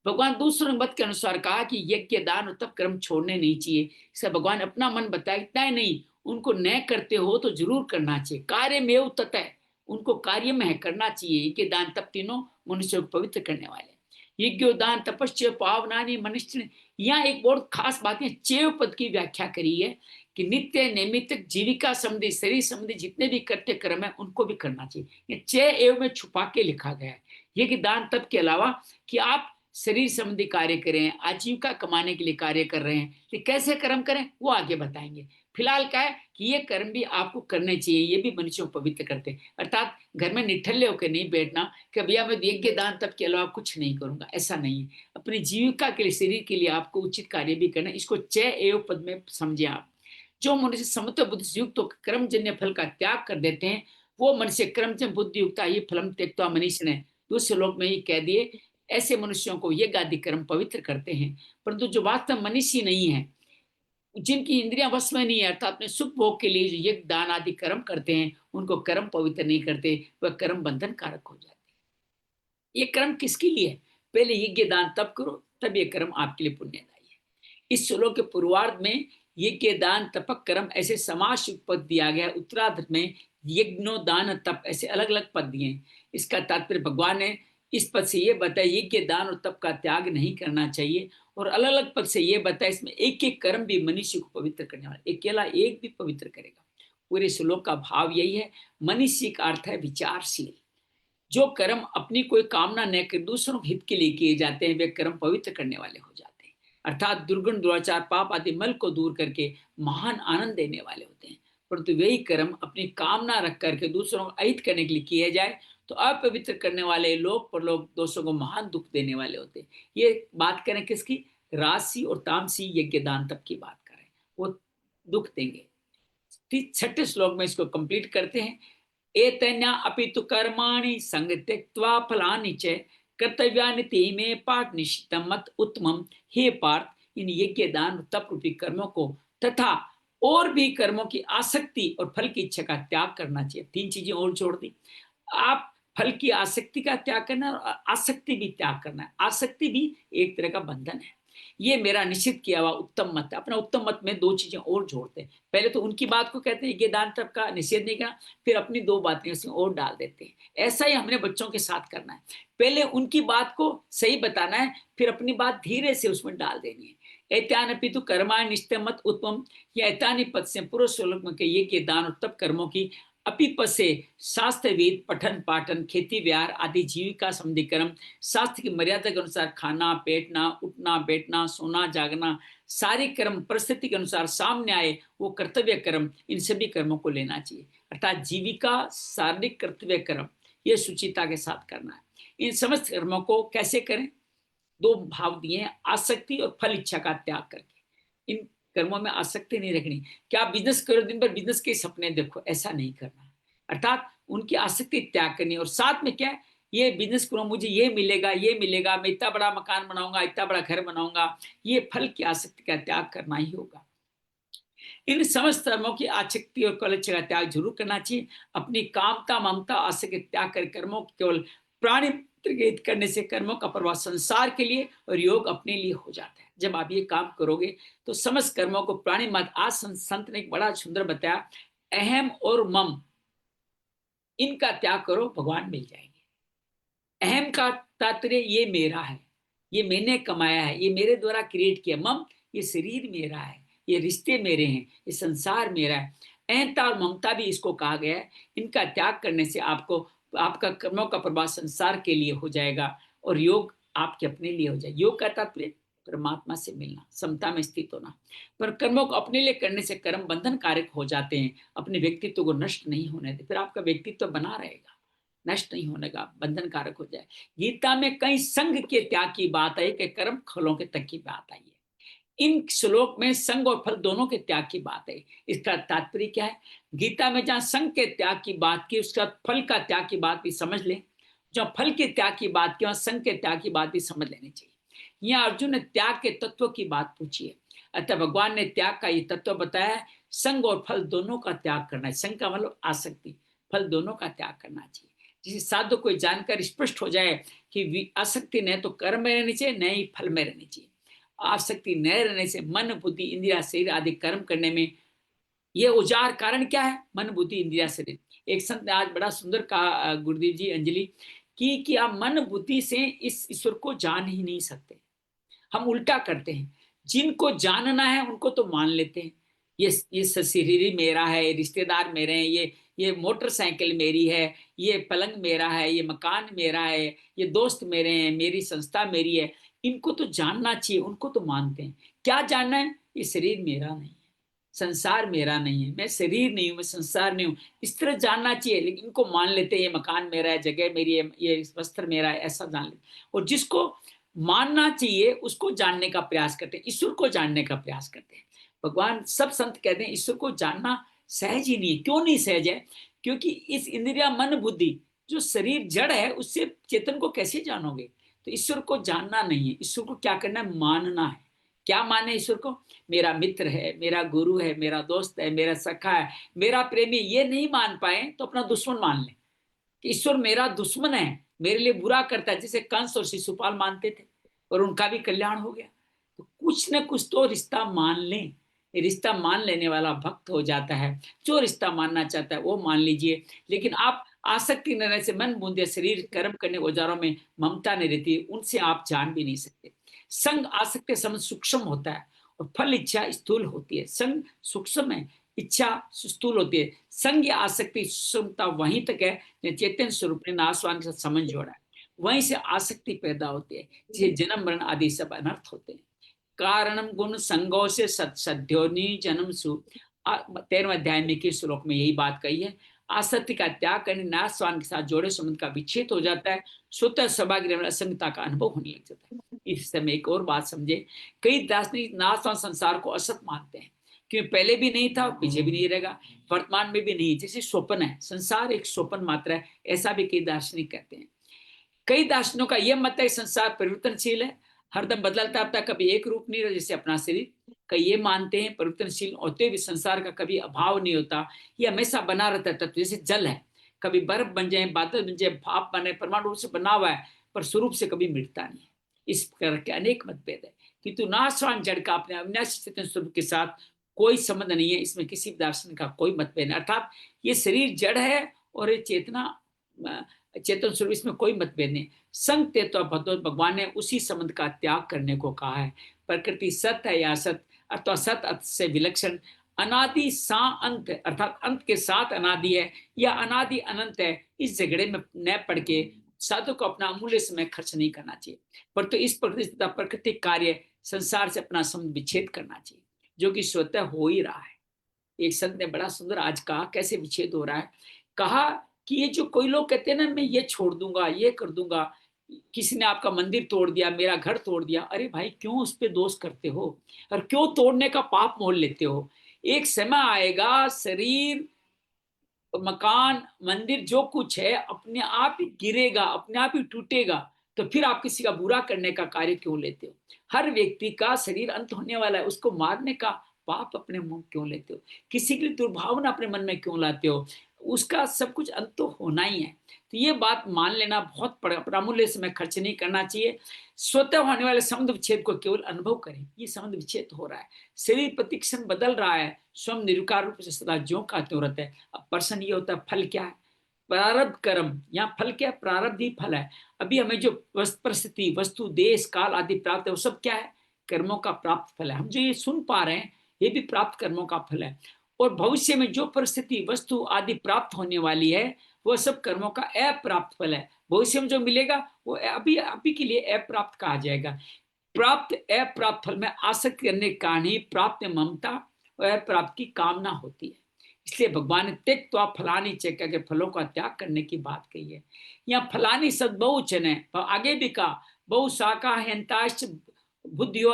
भगवान दूसरे मत के अनुसार कहा कि यज्ञ दान और तप कर्म छोड़ने नहीं चाहिए। इससे भगवान अपना मन बताया, इतना ही नहीं, उनको न करते हो तो जरूर करना चाहिए। कार्य में ततः, उनको कार्य में है, करना चाहिए। यज्ञ दान तप तीनों मनुष्य को पवित्र करने वाले। यज्ञोदान तपस्या पावनानि मनुष्य, यहाँ एक बहुत खास बात है, चेव पद की व्याख्या करी है कि नित्य नियमित जीविका संबंधी, शरीर संबंधी जितने भी कृत्य कर्म है उनको भी करना चाहिए। ये 6 एव में छुपा के लिखा गया है। ये कि दान तप के अलावा कि आप शरीर संबंधी कार्य करें, आजीविका कमाने के लिए कार्य कर रहे हैं, तो कैसे कर्म करें वो आगे बताएंगे। फिलहाल क्या है कि ये कर्म भी आपको करने चाहिए, ये भी मनुष्यों को पवित्र करते हैं। अर्थात घर में निठल्ले होकर नहीं बैठना कि भैया मैं यज्ञ दान तप के अलावा कुछ नहीं करूंगा, ऐसा नहीं है। अपनी जीविका के लिए, शरीर के लिए आपको उचित कार्य भी करना। इसको 6 एव पद में समझे आप। जो मनुष्य समत्व बुद्धि से युक्त होकर कर्मजन्य फल का त्याग कर देते हैं, वो मनुष्य कर्मजन्य बुद्धि युक्त ये फलम त्यक्त्वा मनीष ने दूसरे लोक में ही कह दिए। ऐसे मनुष्यों को यज्ञ आदि कर्म पवित्र करते हैं। परंतु जो वास्तव मनीषी नहीं है, जिनकी इंद्रियां वश में नहीं है, अर्थात अपने सुख भोग के लिए जो यज्ञ दान आदि कर्म करते हैं, उनको कर्म पवित्र नहीं करते, वह कर्म बंधन कारक हो जाते हैं। ये कर्म किसके लिए है? पहले यज्ञ दान तब करो, तब ये कर्म आपके लिए पुण्यदायी है। इस श्लोक के पूर्वार्ध में यज्ञ दान तपक कर्म ऐसे समास पद दिया गया। उत्तरार्ध में यज्ञो दान तप ऐसे अलग अलग पद दिए हैं। इसका तात्पर्य भगवान ने इस पद से ये बताया यज्ञ दान और तप का त्याग नहीं करना चाहिए, और अलग अलग पद से ये बताया इसमें एक एक कर्म भी मनुष्य को पवित्र करने वाला, अकेला एक भी पवित्र करेगा। पूरे श्लोक का भाव यही है। मनुष्य का अर्थ है विचारशील। जो कर्म अपनी कोई कामना न कर दूसरों के हित के लिए किए जाते हैं, वे कर्म पवित्र करने वाले हो जाते हैं। अर्थात दुर्गुण दुराचार पाप आदि मल को दूर करके महान आनंद देने वाले होते हैं। परंतु वही कर्म अपनी कामना रख करके दूसरों को अहित करने के लिए किए जाए तो अपवित्र करने वाले लोग परलोक दोषों को महान दुख देने वाले होते हैं। ये बात करें किसकी? राजसी और तामसी यज्ञ दान तप की बात करें, वो दुख देंगे। 6ठे श्लोक में इसको कंप्लीट करते हैं। एतन्या अपि तु कर्माणि संग त्यक्त्वा फलानि च कर्तव्यानि ते मे पाठ निश्चितम मत उत्तमम। हे पार्थ, इन यज्ञ दान तप रूपी कर्मों को तथा और भी कर्मों की आसक्ति और फल की इच्छा का त्याग करना चाहिए। 3 चीजें और जोड़ दी। आप फल की आसक्ति का त्याग करना और आसक्ति भी त्याग करना है। आसक्ति भी एक तरह का बंधन है। ये मेरा निश्चित किया हुआ उत्तम मत है। अपना उत्तम मत में 2 चीजें और जोड़ते हैं। पहले तो उनकी बात को कहते हैं ये दान तप का निषेध नहीं करना, फिर अपनी 2 बातें उसमें और डाल देते हैं। ऐसा ही हमने बच्चों के साथ करना है। पहले उनकी बात को सही बताना है, फिर अपनी बात धीरे से उसमें डाल देनी है। एत्यानपि तु कर्माणि निश्चितं मत उत्तमम, या एतानि पद से पूर्व श्लोक में कहिए कि दान और तप कर्मों की अपिपद से शास्त्र वेद पठन पाठन खेती व्यार आदि जीविका संबंधी कर्म, शास्त्र की मर्यादा के अनुसार खाना पेटना उठना बैठना सोना जागना सारे कर्म परिस्थिति के अनुसार सामने आए वो कर्तव्य कर्म, इन सभी कर्मों को लेना चाहिए। अर्थात जीविका शारीरिक कर्तव्य कर्म ये सुचिता के साथ करना है। इन समस्त कर्मों को कैसे करें? 2 भाव दिए हैं, आसक्ति और फल इच्छा का त्याग करके। इन कर्मों में आसक्ति नहीं रखनी। क्या आप बिजनेस करो, दिन भर बिजनेस के सपने देखो, ऐसा नहीं करना। अर्थात उनकी आसक्ति त्याग करनी, और साथ में क्या है, ये बिजनेस करो मुझे ये मिलेगा, मैं इतना बड़ा मकान बनाऊंगा, इतना बड़ा घर बनाऊंगा, ये फल की आसक्ति का त्याग करना ही होगा। इन समस्त कर्मों की आसक्ति और कलच का त्याग जरूर करना चाहिए। अपनी कामता ममता आसक्ति त्याग कर कर्मों की केवल प्राणी करने से कर्मों का प्रभाव संसार के लिए और योग अपने लिए हो जाता है। जब आप ये काम करोगे तो समस्त कर्मों को प्राणी मत, आज संत ने एक बड़ा सुंदर बताया, अहम और मम इनका त्याग करो, भगवान मिल जाएंगे। अहम का तात्पर्य ये मेरा है, ये मैंने कमाया है, ये मेरे द्वारा क्रिएट किया। मम ये शरीर मेरा है, ये रिश्ते मेरे हैं, ये संसार मेरा है। अहंता और ममता भी इसको कहा गया है। इनका त्याग करने से आपको आपका कर्मों का प्रभाव संसार के लिए हो जाएगा और योग आपके अपने लिए हो जाएगा। योग का तात्पर्य परमात्मा से मिलना, समता में स्थित होना। पर कर्मों को अपने लिए करने से कर्म बंधन कारक हो जाते हैं, अपने व्यक्तित्व को नष्ट नहीं होने दे, फिर आपका व्यक्तित्व बना रहेगा, नष्ट नहीं होने का, बंधन कारक हो जाए। गीता में कई संग के त्याग की बात आई कि कर्म फलों के तक की बात आई है। इन श्लोक में संग और फल दोनों के त्याग की बात है। इसका तात्पर्य क्या है? गीता में जहां संग के त्याग की बात की, उसका फल का त्याग की बात भी समझ लें। जहां फल के त्याग की बात की, वहां संग के त्याग की बात भी समझ लेनी चाहिए। यहाँ अर्जुन ने त्याग के तत्व की बात पूछी है, अतः भगवान ने त्याग का ये तत्व बताया है। संग और फल दोनों का त्याग करना है। संग का मतलब आसक्ति, फल दोनों का त्याग करना चाहिए। जिसे साधु को जानकर स्पष्ट हो जाए कि आसक्ति न तो कर्म में रहनी चाहिए, न ही फल में रहनी चाहिए। आसक्ति न रहने से मन बुद्धि इंद्रिया शरीर आदि कर्म करने में ये उजार कारण क्या है? मन बुद्धि इंद्रिया शरीर। एक संत ने आज बड़ा सुंदर कहा, गुरुदेव जी अंजलि की, कि आप मन बुद्धि से इस ईश्वर को जान ही नहीं सकते। हम उल्टा करते हैं, जिनको जानना है उनको तो मान लेते हैं, ये शरीर ही मेरा है, रिश्तेदार मेरे हैं, ये मोटरसाइकिल मेरी है, ये पलंग मेरा है, ये मकान मेरा है, ये दोस्त मेरे हैं, मेरी संस्था मेरी है। इनको तो जानना चाहिए, उनको तो मानते हैं। क्या जानना है? ये शरीर मेरा नहीं है, संसार मेरा नहीं है, मैं शरीर नहीं हूं, मैं संसार नहीं हूं, इस तरह जानना चाहिए। लेकिन इनको मान लेते हैं ये मकान मेरा है, जगह मेरी है, ये वस्त्र मेरा है, ऐसा जान लेते। और जिसको मानना चाहिए उसको जानने का प्रयास करते हैं, ईश्वर को जानने का प्रयास करते हैं। भगवान, सब संत कहते हैं ईश्वर को जानना सहज ही नहीं है। क्यों नहीं सहज है? क्योंकि इस इंद्रिया मन बुद्धि, जो शरीर जड़ है, उससे चेतन को कैसे जानोगे? तो ईश्वर को जानना नहीं है, ईश्वर को क्या करना है? मानना है। क्या माने ईश्वर को? मेरा मित्र है, मेरा गुरु है, मेरा दोस्त है, मेरा सखा है, मेरा प्रेमी। ये नहीं मान पाए तो अपना दुश्मन मान ले कि ईश्वर मेरा दुश्मन है, मेरे लिए बुरा करता है, जैसे कंस और शिशुपाल मानते थे और उनका भी कल्याण हो गया। तो कुछ न कुछ तो रिश्ता मान लें। रिश्ता मान लेने वाला भक्त हो जाता है। जो रिश्ता मानना चाहता है वो मान लीजिए, लेकिन आप आसक्ति न रहने से, मन बूंदे शरीर कर्म करने औजारों में ममता नहीं रहती, उनसे आप जान भी नहीं सकते। संग आसक्ति समझ सूक्ष्म होता है और फल इच्छा स्थूल होती है। संग सूक्ष्म है, इच्छा स्थूल होती है। संग या आसक्ति सूक्ष्मता वहीं तक है चेतन स्वरूप ने नाशवान के साथ समझ जोड़ा है, वहीं से आसक्ति पैदा होती है, जिसे जन्म मरण आदि सब अनर्थ होते हैं। कारणम गुण संगो से सद्योनि जन्म सु 13वें अध्याय में के श्लोक में यही बात कही है। आसक्ति का त्याग करने नाशवान के साथ जोड़े संबंध का विच्छेद हो जाता है, स्वतः सौभाग्य असंगता का अनुभव होने लग जाता है। इस समय एक और बात समझे, कई दार्शनिक नाशवान संसार को असत मानते हैं, क्योंकि पहले भी नहीं था, पीछे भी नहीं रहेगा, वर्तमान में भी नहीं, जैसे स्वप्न है, संसार एक स्वप्न मात्र है, ऐसा भी कई दार्शनिक कहते हैं। कई दार्शनिकों का यह मत है संसार परिवर्तनशील है, हरदम बदलता रहता है, कभी एक रूप नहीं रहा, जैसे अपना शरीर। कई ये मानते हैं परिवर्तनशील होते हुए संसार का कभी अभाव नहीं होता, ये हमेशा बना रहता है। तत्व जैसे जल है, कभी बर्फ बन जाए, बादल बन जाए, भाप बने, परमाणु रूप से बना हुआ है, पर स्वरूप से कभी मिटता नहीं है। इस प्रकार के अनेक मतभेद है, किंतु नाशवान जड़ का अपने अविनाशी चेतन स्वरूप के साथ कोई संबंध नहीं है। इसमें किसी दार्शनिक का कोई मतभेद नहीं, अर्थात ये शरीर जड़ है और ये चेतना चेतन स्वरूप, इसमें कोई मतभेद नहीं। संग तत्व भगवान ने उसी संबंध का त्याग करने को कहा है। प्रकृति सत्य है या सत, अथवा सत अर्थ से विलक्षण, अनादि सा अंत, अर्थात अंत के साथ अनादि है या अनादि अनंत है, इस झगड़े में न पड़ के साधु को अपना अमूल्य समय खर्च नहीं करना चाहिए, पर तो इस प्राकृतिक कार्य संसार से अपना संबंध विच्छेद करना चाहिए, जो कि स्वतः हो ही रहा है। एक संत ने बड़ा सुंदर आज कहा, कैसे विच्छेद हो रहा है। कहा कि ये जो कोई लोग कहते हैं ना, मैं ये छोड़ दूंगा, ये कर दूंगा, किसी ने आपका मंदिर तोड़ दिया, मेरा घर तोड़ दिया, अरे भाई क्यों उस पे दोष करते हो और क्यों तोड़ने का पाप मोल लेते हो? एक समय आएगा, शरीर, मकान, मंदिर, जो कुछ है अपने आप ही गिरेगा, अपने आप ही टूटेगा, तो फिर आप किसी का बुरा करने का कार्य क्यों लेते हो? हर व्यक्ति का शरीर अंत होने वाला है, उसको मारने का पाप अपने मुंह क्यों लेते हो? किसी की दुर्भावना अपने मन में क्यों लाते हो? उसका सब कुछ अंत तो होना ही है। तो ये बात मान लेना, बहुत प्रामूल्य समय खर्च नहीं करना चाहिए। स्वतः होने वाले संबंध विच्छेद को केवल अनुभव करें, ये संबंध विच्छेद हो रहा है, शरीर प्रतिक्षण बदल रहा है, स्वयं निर्विकार रूप से सदा ज्यों का त्यों रहता है। अब प्रश्न ये होता है, फल क्या है? प्रारब्ध कर्म, यहाँ फल क्या है? प्रारब्ध ही फल है। अभी हमें जो परिस्थिति, वस्तु, देश, काल आदि प्राप्त है, वो सब क्या है? कर्मों का प्राप्त फल है। हम जो ये सुन पा रहे हैं, ये भी प्राप्त कर्मों का फल है। और भविष्य में जो परिस्थिति, वस्तु आदि प्राप्त होने वाली है, वो सब कर्मों का अप्राप्त फल है। भविष्य में जो मिलेगा वो अभी अभी के लिए अप्राप्त कहा जाएगा। प्राप्त अप्राप्त फल में आसक्ति करने के कारण ही प्राप्त में ममता और अप्राप्त की कामना होती है। इसलिए भगवान ने त्यक्त्वा फलानि च के फलों का त्याग करने की बात कही है। यहाँ फलानि सद बहुवचन है, आगे भी कहा बहुशाखा हंताश्च बुद्धियो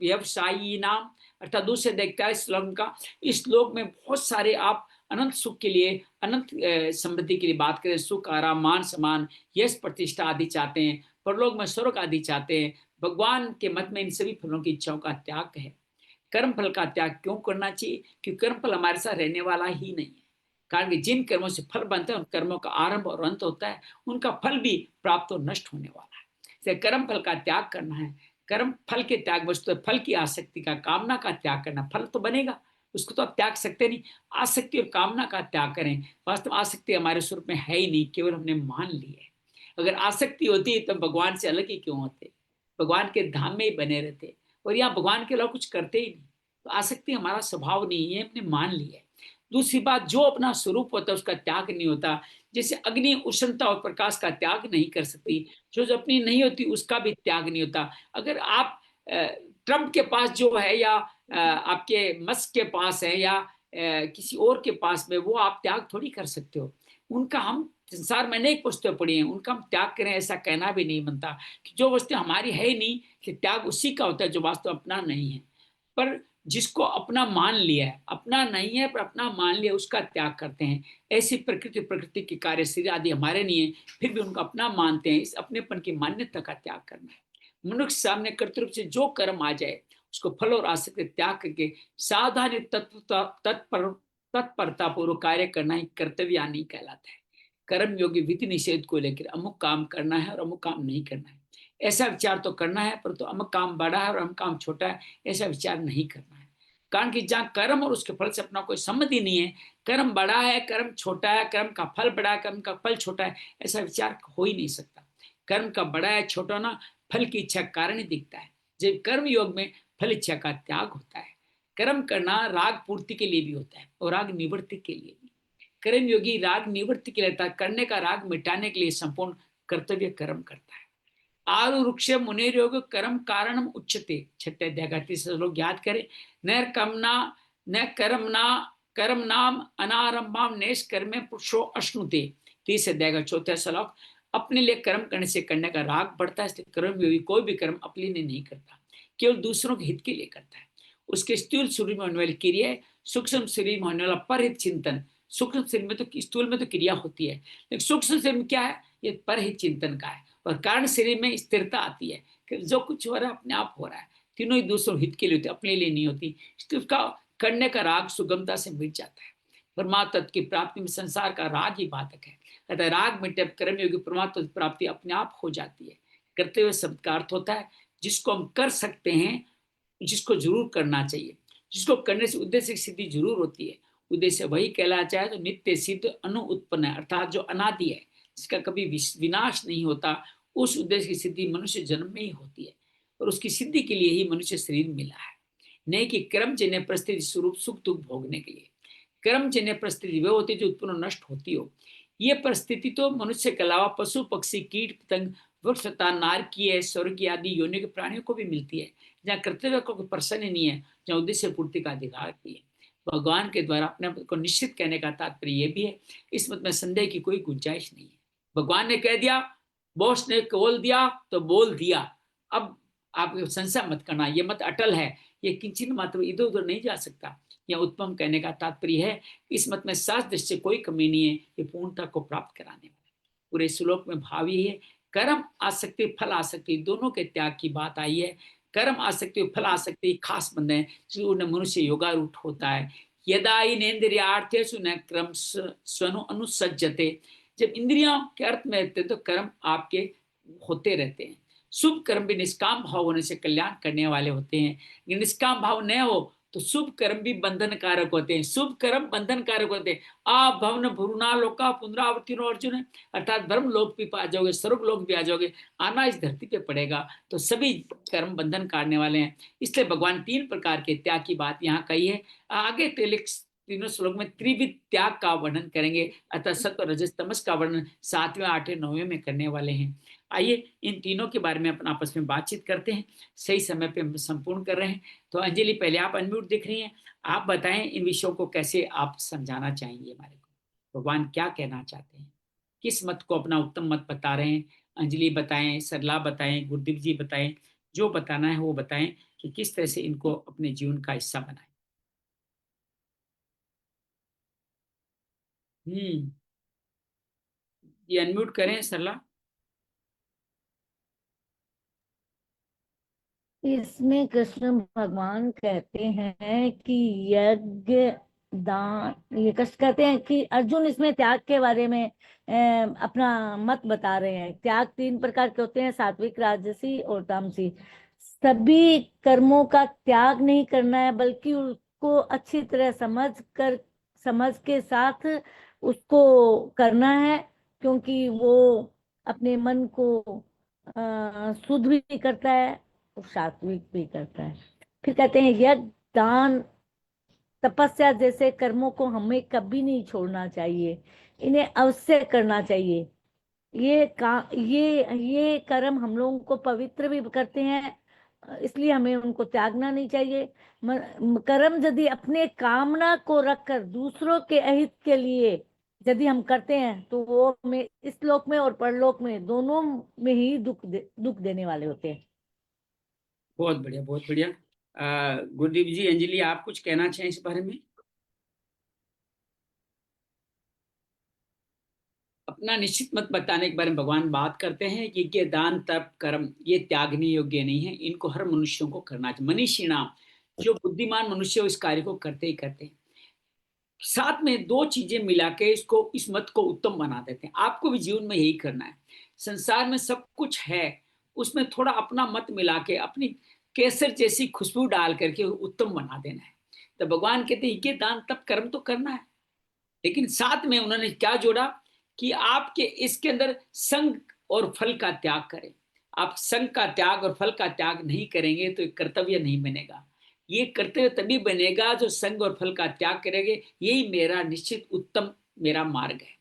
व्यवसायी नाम, अर्थात दूसरे देखता है श्लोक का। इस श्लोक में बहुत सारे आप अनंत सुख के लिए, अनंत समृद्धि के लिए बात करें, सुख, आराम, मान सम्मान, यश, प्रतिष्ठा आदि चाहते हैं, परलोक में स्वर्ग आदि चाहते हैं। भगवान के मत में इन सभी फलों की इच्छाओं का त्याग है। कर्म फल का त्याग क्यों करना चाहिए? क्योंकि कर्म फल हमारे साथ रहने वाला ही नहीं है। कारण कि जिन कर्मों से फल बनते हैं उन कर्मों का आरंभ और अंत होता है, उनका फल भी प्राप्त और नष्ट होने वाला है। इसलिए कर्म फल का त्याग करना है। कर्म फल के त्याग वस्तु फल की आसक्ति का, कामना का त्याग करना। फल तो बनेगा, उसको तो आप त्याग सकते नहीं। आसक्ति और कामना का त्याग करें। वास्तव आसक्ति हमारे स्वरूप में है ही नहीं, केवल हमने मान ली है। अगर आसक्ति होती तो भगवान से अलग ही क्यों होते? भगवान के धाम में ही बने रहते, और यहाँ भगवान के अलावा कुछ करते ही नहीं। तो आसक्ति हमारा स्वभाव नहीं है, हमने मान लिया है। दूसरी बात, जो अपना स्वरूप होता है उसका त्याग नहीं होता। जैसे अग्नि उष्णता और प्रकाश का त्याग नहीं कर सकती, जो अपनी नहीं होती उसका भी त्याग नहीं होता। अगर आप ट्रम्प के पास जो है, या आपके मस्क के पास है, या किसी और के पास में, वो आप त्याग थोड़ी कर सकते हो। उनका हम संसार में अनेक पुस्तकें पढ़ी हैं, उनका हम त्याग करें ऐसा कहना भी नहीं बनता, कि जो वस्तु हमारी है ही नहीं, कि त्याग उसी का होता है जो वास्तव अपना नहीं है। पर जिसको अपना मान लिया है, अपना नहीं है पर अपना मान लिया, उसका त्याग करते हैं। ऐसी प्रकृति के कार्य शरीर आदि हमारे नहीं है, फिर भी उनको अपना मानते हैं। इस अपनेपन की मान्यता का त्याग करना है। मनुष्य सामने कर्तव्य से जो कर्म आ जाए उसको फल और आसक्ति त्याग करके सावधानी तत्परता पूर्वक कार्य करना ही कर्तव्य नहीं कहलाता है। कर्म योगी विधि निषेध को लेकर अमुक काम करना है और अमुक काम नहीं करना है, ऐसा विचार तो करना है, पर तो अमुक काम बड़ा है और अमुक काम छोटा है, ऐसा विचार नहीं करना है। कारण कि जहाँ कर्म और उसके फल से अपना कोई संबंध ही नहीं है, कर्म बड़ा है, कर्म छोटा है, कर्म का फल बड़ा है, कर्म का फल छोटा है, ऐसा विचार हो ही नहीं सकता। कर्म का बड़ा है छोटा ना, फल की इच्छा कारण ही दिखता है। जब कर्म योग में फल इच्छा का त्याग होता है। कर्म करना राग पूर्ति के लिए भी होता है और राग निवृत्ति के लिए भी। कर्म योगी राग निवृत्ति के लिए, करने का राग मिटाने के लिए संपूर्ण कर्तव्य कर्म करता है। आरु वृक्ष मुनिर्योग कर्म कारणम उच्यते, छठे अध्याय का 30 श्लोक याद करें। न कर्मणा न कर्मणा कर्म नाम अनारंभाम नेश कर्मे पुरुषो अश्नुते, 30 अध्याय का 4था श्लोक। अपने लिए कर्म करने से करने का राग बढ़ता है, इसलिए कर्म योगी कोई भी कर्म अपने लिए नहीं करता, केवल दूसरों के हित के लिए करता है। उसके स्थूल शरीर में होने वाली क्रिया, सूक्ष्म शरीर में होने वाला परहित चिंतन। सूक्ष्म शरीर में तो, स्थूल में तो क्रिया होती है, लेकिन सूक्ष्म शरीर में क्या है, ये परहित चिंतन का है। और कारण शरीर में स्थिरता आती है कि जो कुछ हो रहा है अपने आप हो रहा है, तीनों ही दूसरों हित के लिए होती है, अपने लिए नहीं होती। इसलिए उसका करने का राग सुगमता से मिट जाता है। परमात्मा की प्राप्ति में संसार का राग ही बाधक है। अतः राग मिटे कर्मयोगी परमात्मा की प्राप्ति अपने आप हो जाती है। करते हुए शब्द का अर्थ होता है जिसको हम कर सकते हैं, जिसको जरूर करना चाहिए, जिसको करने से उद्देश्य की सिद्धि जरूर होती है। उद्देश्य वही कहला चाहे तो नित्य सिद्ध अनु उत्पन्न है, अर्थात जो अनादि है, जिसका कभी विनाश नहीं होता, उस उद्देश्य की सिद्धि मनुष्य जन्म में ही होती है। और उसकी सिद्धि के लिए ही मनुष्य शरीर मिला है, नहीं कि कर्मजन्य परिस्थिति स्वरूप सुख दुख भोगने के लिए। कर्मजन्य परिस्थिति वह होती है जो उत्पन्न नष्ट होती हो। ये परिस्थिति तो मनुष्य के अलावा पशु पक्षी कीट पतंग वृक्ष तथा नारकीय स्वर्गीय आदि योनि के प्राणियों को भी मिलती है, जहाँ कर्तव्य को प्रसन्न नहीं है, जहाँ उद्देश्य पूर्ति का अधिकार भी है। भगवान के द्वारा अपने आप को निश्चित कहने का तात्पर्य यह भी है, इस मत में संदेह की कोई गुंजाइश नहीं है। भगवान ने कह दिया, बॉस ने बोल दिया तो बोल दिया। अब आप संशय मत करना, ये मत अटल है, ये किंचित मात्र इधर उधर नहीं जा सकता। यह उत्तम कहने का तात्पर्य है, इस मत में शास्त्र से कोई कमी नहीं है, ये पूर्णता को प्राप्त कराने वाला। पूरे श्लोक में भाव ये है, कर्म आसक्ति फल आसक्ति दोनों के त्याग की बात आई है। कर्म आसक्ति और फल आसक्ति खास बंद है, जिसमें मनुष्य योगारूढ़ होता है। यदा इनेन्द्रियार्थेषु न क्रम स्वनु अनुसज्जते, जब इंद्रियों के अर्थ में रहते तो कर्म आपके होते रहते हैं। शुभ कर्म भी निष्काम भाव होने से कल्याण करने वाले होते हैं, लेकिन निष्काम भाव न हो तो शुभ कर्म भी बंधन कारक होते हैं। शुभ कर्म बंधन कारक होते हैं। आप भवन भुरुना लोका पुनरावृत्ति अर्जुन है, अर्थात ब्रह्म लोक भी आ जाओगे, स्वर्ग लोक भी आ जाओगे, आना इस धरती पे पड़ेगा, तो सभी कर्म बंधन काटने वाले हैं। इसलिए भगवान 3 प्रकार के त्याग की बात यहाँ कही है। आगे तीनों श्लोक में त्रिविध त्याग का वर्णन करेंगे, अतः सत्व रजस तमस का वर्णन 7वें 8वें 9वें में करने वाले हैं। आइए इन तीनों के बारे में अपना आपस में बातचीत करते हैं। सही समय पे हम संपूर्ण कर रहे हैं। तो अंजलि, पहले आप अनम्यूट दिख रही हैं, आप बताएं इन विषयों को कैसे आप समझाना चाहेंगे हमारे को, भगवान क्या कहना चाहते हैं, किस मत को अपना उत्तम मत बता रहे हैं। अंजलि बताएं, सरला बताएं, गुरदीप जी बताएं, जो बताना है वो बताएं कि किस तरह से इनको अपने जीवन का हिस्सा बनाएं। ये अनम्यूट करें सरला। इसमें कृष्ण भगवान कहते हैं कि यज्ञ दान, ये कष्ट कहते हैं कि अर्जुन इसमें त्याग के बारे में अपना मत बता रहे हैं। त्याग 3 प्रकार के होते हैं, सात्विक, राजसी और तामसी। सभी कर्मों का त्याग नहीं करना है, बल्कि उसको अच्छी तरह समझ के साथ उसको करना है, क्योंकि वो अपने मन को शुद्ध भी करता है और सात्विक भी करता है। फिर कहते हैं यज्ञ दान तपस्या जैसे कर्मों को हमें कभी नहीं छोड़ना चाहिए, इन्हें अवश्य करना चाहिए। ये कर्म हम लोगों को पवित्र भी करते हैं, इसलिए हमें उनको त्यागना नहीं चाहिए। कर्म यदि अपने कामना को रखकर दूसरों के अहित के लिए यदि हम करते हैं तो वो हमें इस लोक में और परलोक में दोनों में ही दुख देने वाले होते हैं। बहुत बढ़िया, बहुत बढ़िया। गुरदीप जी, अंजलि, आप कुछ कहना चाहें इस बारे में? अपना निश्चित मत बताने के बारे में भगवान बात करते हैं कि ये दान तप कर्म ये त्यागने योग्य नहीं है, इनको हर मनुष्यों को करना चाहिए। मनीषिणाम, जो बुद्धिमान मनुष्य इस कार्य को करते ही करते हैं। साथ में दो चीजें मिला के इसको, इस मत को उत्तम बना देते हैं। आपको भी जीवन में यही करना है। संसार में सब कुछ है, उसमें थोड़ा अपना मत मिला के, अपनी केसर जैसी खुशबू डाल करके उत्तम बना देना है। तो भगवान कहते हैं ये दान तप कर्म तो करना है, लेकिन साथ में उन्होंने क्या जोड़ा कि आपके इसके अंदर संग और फल का त्याग करें। आप संग का त्याग और फल का त्याग नहीं करेंगे तो कर्तव्य नहीं बनेगा। ये कर्तव्य तभी बनेगा जो संग और फल का त्याग करेंगे। यही मेरा निश्चित उत्तम मेरा मार्ग है।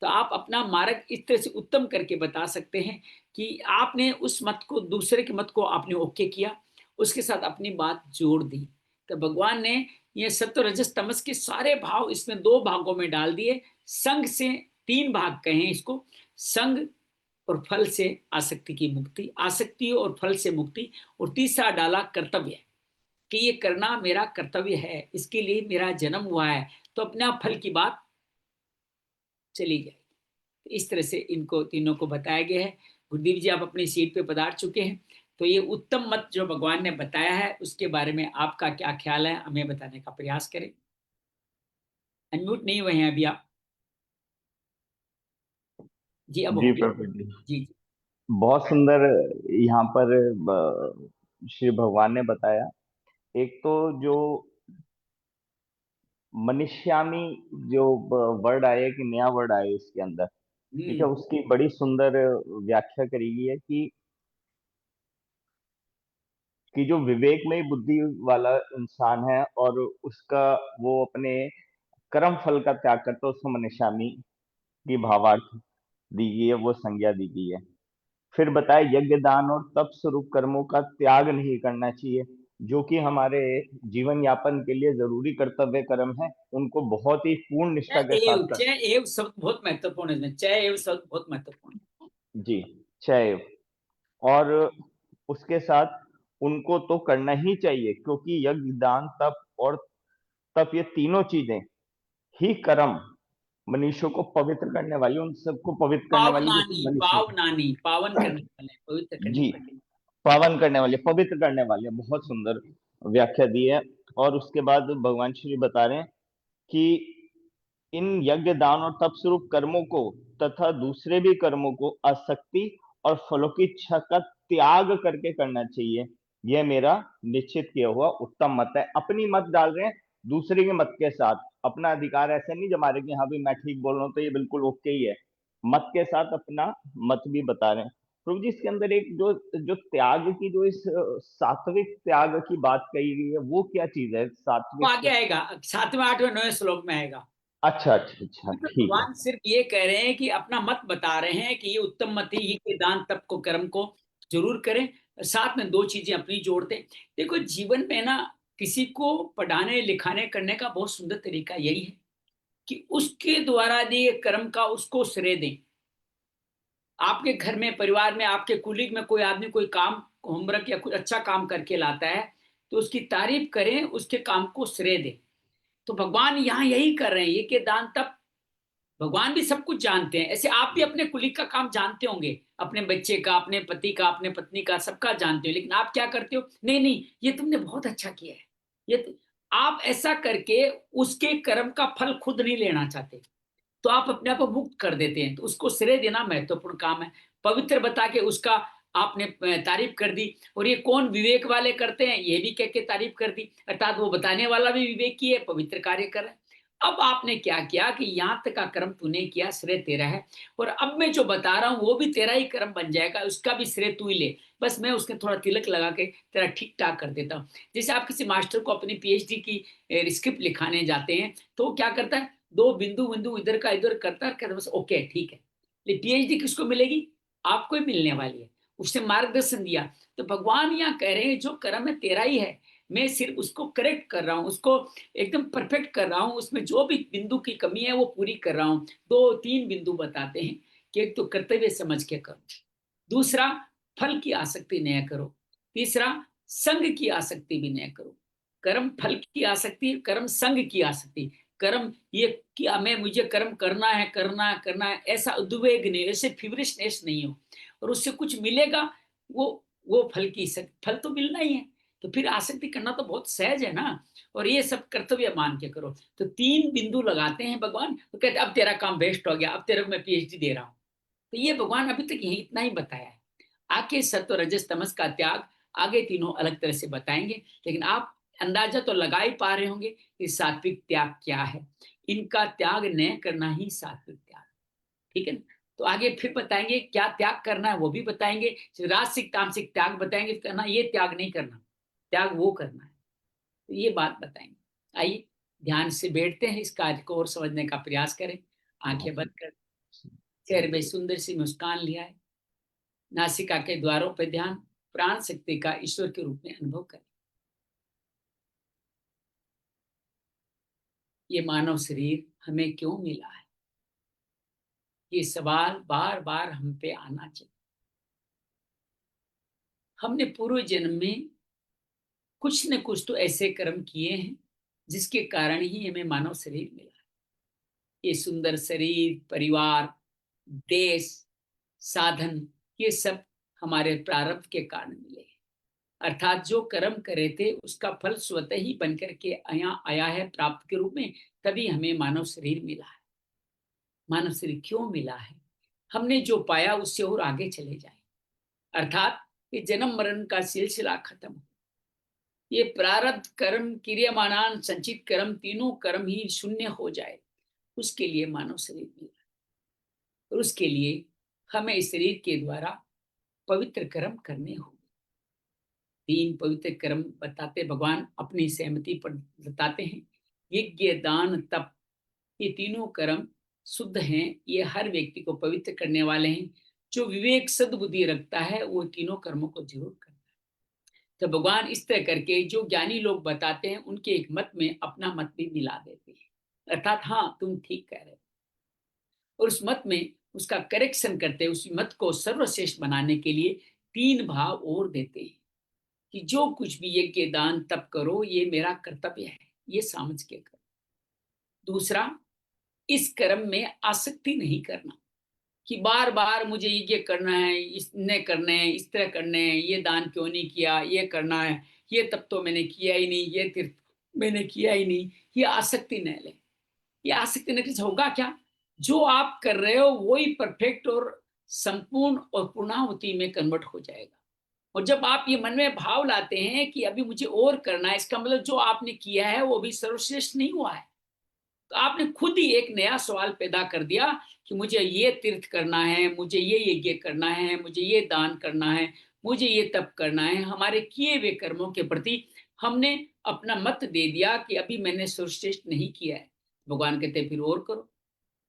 तो आप अपना मार्ग इस तरह से उत्तम करके बता सकते हैं कि आपने उस मत को, दूसरे के मत को आपने ओके किया, उसके साथ अपनी बात जोड़ दी। तो भगवान ने ये सत्व रजस तमस के सारे भाव इसमें दो भागों में डाल दिए। संग से तीन भाग कहें इसको, संग और फल से आसक्ति की मुक्ति, आसक्ति और फल से मुक्ति, और तीसरा डाला कर्तव्य कि ये करना मेरा कर्तव्य है, इसके लिए मेरा जन्म हुआ है, तो अपने आप फल की बात चली जाएगी। तो इस तरह से इनको तीनों को बताया गया है। गुरुदेव जी, आप अपनी सीट पे पधार चुके हैं, तो ये उत्तम मत जो भगवान ने बताया है उसके बारे में आपका क्या ख्याल है, हमें बताने का प्रयास करें। अनम्यूट नहीं हुए हैं अभी आप जी? अब जी हो गया प्रभु जी, जी। बहुत सुंदर यहाँ पर श्री भगवान ने बताया। एक तो जो मनुष्यामी जो वर्ड आया, कि नया वर्ड आया इसके अंदर, ठीक है, उसकी बड़ी सुंदर व्याख्या करी गई है कि जो विवेकमय बुद्धि वाला इंसान है और उसका वो अपने कर्म फल का त्याग करता है, उसको मनुष्यामी की भावार्थ दी गई है, वो संज्ञा दी गई है। फिर बताया यज्ञ दान और तप स्वरूप कर्मों का त्याग नहीं करना चाहिए, जो कि हमारे जीवन यापन के लिए जरूरी कर्तव्य कर्म है, उनको बहुत ही पूर्ण निष्ठा के साथ कर। चय एव शब्द बहुत महत्वपूर्ण है इसमें, चय एव शब्द बहुत महत्वपूर्ण है जी, चय। और उसके साथ उनको तो करना ही चाहिए, क्योंकि यज्ञ दान तप और तप ये तीनों चीजें ही कर्म मनुष्य को पवित्र करने वाली, उन सबको पवित्र करने वाली, जो कि पावनानी, मनुष्य पावनानी, पावन करने वाले, पवित्र करने जी वाले। पावन करने वाले, पवित्र करने वाले, बहुत सुंदर व्याख्या दी है। और उसके बाद भगवान श्री बता रहे हैं कि इन यज्ञ दान और तप स्वरूप कर्मों को तथा दूसरे भी कर्मों को आसक्ति और फलों की इच्छा का त्याग करके करना चाहिए। यह मेरा निश्चित किया हुआ उत्तम मत है। अपनी मत डाल रहे हैं दूसरे के मत के साथ, अपना अधिकार ऐसे नहीं जमा रहे कि हाँ भी मैं ठीक बोल रहा हूँ तो ये बिल्कुल ओके ही है, मत के साथ अपना मत भी बता रहे हैं। प्रभु जी, इसके अंदर एक जो जो त्याग की, जो इस सात्विक त्याग की बात कही गई है, वो क्या चीज है वो आगे सात्विक? आएगा, 7वें 8वें 9वें श्लोक में आएगा। अच्छा अच्छा अच्छा, मतलब ठीक है। भगवान सिर्फ ये कह रहे हैं कि अपना मत बता रहे हैं कि ये उत्तम मत ही कि दान तप को कर्म को जरूर करें, साथ में दो चीजें अपनी जोड़ते हैं। देखो, जीवन में ना किसी को पढ़ाने लिखाने करने का बहुत सुंदर तरीका यही है कि उसके द्वारा दिए कर्म का उसको श्रेय दें। आपके घर में, परिवार में, आपके कुलीग में कोई आदमी कोई काम, होमवर्क या कुछ अच्छा काम करके लाता है तो उसकी तारीफ करें, उसके काम को श्रेय दें। तो भगवान यहाँ यही कर रहे हैं, ये कि दान तप, भगवान भी सब कुछ जानते हैं। ऐसे आप भी अपने कुलीग का काम जानते होंगे, अपने बच्चे का, अपने पति का, अपने पत्नी का, सबका जानते हो, लेकिन आप क्या करते हो? नहीं नहीं, ये तुमने बहुत अच्छा किया है, आप ऐसा करके उसके कर्म का फल खुद नहीं लेना चाहते, तो आप अपने आप को मुक्त कर देते हैं। तो उसको श्रेय देना महत्वपूर्ण काम है। पवित्र बता के उसका आपने तारीफ कर दी, और ये कौन विवेक वाले करते हैं, ये भी कह के तारीफ कर दी, अर्थात वो बताने वाला भी विवेक की है, पवित्र कार्य कर रहा है। अब आपने क्या किया कि यहाँ तक का कर्म तूने किया, श्रेय तेरा है, और अब मैं जो बता रहा हूँ वो भी तेरा ही कर्म बन जाएगा, उसका भी श्रेय तू ही ले, बस मैं उसके थोड़ा तिलक लगा के तेरा ठीक ठाक कर देता हूँ। जैसे आप किसी मास्टर को अपनी पीएचडी की स्क्रिप्ट लिखाने जाते हैं, तो वो क्या करता है, दो बिंदु बिंदु इधर का इधर करता है, कहता है बस ओके ठीक है। लेकिन पीएचडी किसको मिलेगी? आपको ही मिलने वाली है। उसने मार्गदर्शन दिया। तो भगवान यहाँ कह रहे हैं जो कर्म है तेरा ही है, मैं सिर्फ उसको करेक्ट कर रहा हूँ, उसको एकदम परफेक्ट कर रहा हूँ, उसमें जो भी बिंदु की कमी है वो पूरी कर रहा हूँ। दो तीन बिंदु बताते हैं कि एक तो कर्तव्य समझ के करो, दूसरा फल की आसक्ति न करो, तीसरा संग की आसक्ति भी न करो। कर्म फल की आसक्ति, कर्म संग की आसक्ति। कर्म ये कि हमें मुझे कर्म करना है करना है करना है, ऐसा उद्वेग नहीं, ऐसे फीवरिशनेस नहीं हो, और उससे कुछ मिलेगा, वो फल तो मिलना ही है। तो फिर आसक्ति करना तो बहुत सहज है ना, और ये सब कर्तव्य मान के करो। तो तीन बिंदु लगाते हैं भगवान, तो कहते अब तेरा काम बेस्ट हो गया, अब तेरे को मैं पीएचडी दे रहा हूँ। तो ये भगवान अभी तक यही इतना ही बताया है। आके सत्व रजस तमस का त्याग आगे तीनों अलग तरह से बताएंगे, लेकिन आप अंदाजा तो लगा ही पा रहे होंगे कि सात्विक त्याग क्या है। इनका त्याग न करना ही सात्विक त्याग, ठीक है ना। तो आगे फिर बताएंगे क्या त्याग करना है, वो भी बताएंगे। राजसिक तामसिक त्याग बताएंगे, करना ये त्याग नहीं करना, त्याग वो करना है, तो ये बात बताएंगे। आइए ध्यान से बैठते हैं, इस कार्य को और समझने का प्रयास करें। आंखें बंद कर, चेहरे में सुंदर सी मुस्कान लिया है, नासिका के द्वारों पर ध्यान, प्राण शक्ति का ईश्वर के रूप में अनुभव करें। ये मानव शरीर हमें क्यों मिला है, ये सवाल बार बार हम पे आना चाहिए। हमने पूर्व जन्म में कुछ न कुछ तो ऐसे कर्म किए हैं जिसके कारण ही हमें मानव शरीर मिला है। ये सुंदर शरीर, परिवार, देश, साधन, ये सब हमारे प्रारब्ध के कारण मिले हैं। अर्थात जो कर्म करे थे उसका फल स्वतः ही बनकर के यहाँ आया है प्राप्त के रूप में, तभी हमें मानव शरीर मिला है। मानव शरीर क्यों मिला है? हमने जो पाया उससे और आगे चले जाए, अर्थात ये जन्म मरण का सिलसिला खत्म हो, ये प्रारब्ध कर्म, क्रियमाणान संचित कर्म, तीनों कर्म ही शून्य हो जाए, उसके लिए मानव शरीर मिला। और उसके लिए हमें इस शरीर के द्वारा पवित्र कर्म करने होंगे। तीन पवित्र कर्म बताते भगवान, अपनी सहमति पर बताते हैं। यज्ञ, दान, तप, ये तीनों कर्म शुद्ध हैं, ये हर व्यक्ति को पवित्र करने वाले हैं। जो विवेक सद्बुद्धि रखता है वो तीनों कर्मों को जरूर करता है। तो भगवान इस तरह करके जो ज्ञानी लोग बताते हैं उनके एक मत में अपना मत भी मिला देते हैं, अर्थात हाँ तुम ठीक कह रहे हो, और उस मत में उसका करेक्शन करते, उस मत को सर्वश्रेष्ठ बनाने के लिए तीन भाव और देते हैं कि जो कुछ भी यज्ञ, दान, तप करो ये मेरा कर्तव्य है, ये समझ के करो। दूसरा, इस कर्म में आसक्ति नहीं करना कि बार बार मुझे ये करना है, इसने करने हैं, इस तरह करने हैं, ये दान क्यों नहीं किया, ये करना है, ये तब तो मैंने किया ही नहीं, ये तीर्थ मैंने किया ही नहीं, ये आसक्ति न ले। ये आसक्ति न किस होगा क्या, जो आप कर रहे हो वही परफेक्ट और संपूर्ण और पूर्णाहुति में कन्वर्ट हो जाएगा। और जब आप ये मन में भाव लाते हैं कि अभी मुझे और करना है, इसका मतलब जो आपने किया है वो भी सर्वश्रेष्ठ नहीं हुआ है। तो आपने खुद ही एक नया सवाल पैदा कर दिया कि मुझे ये तीर्थ करना है, मुझे ये यज्ञ करना है, मुझे ये दान करना है, मुझे ये तप करना है। हमारे किए हुए कर्मों के प्रति हमने अपना मत दे दिया कि अभी मैंने सर्वश्रेष्ठ नहीं किया है। भगवान कहते फिर और करो।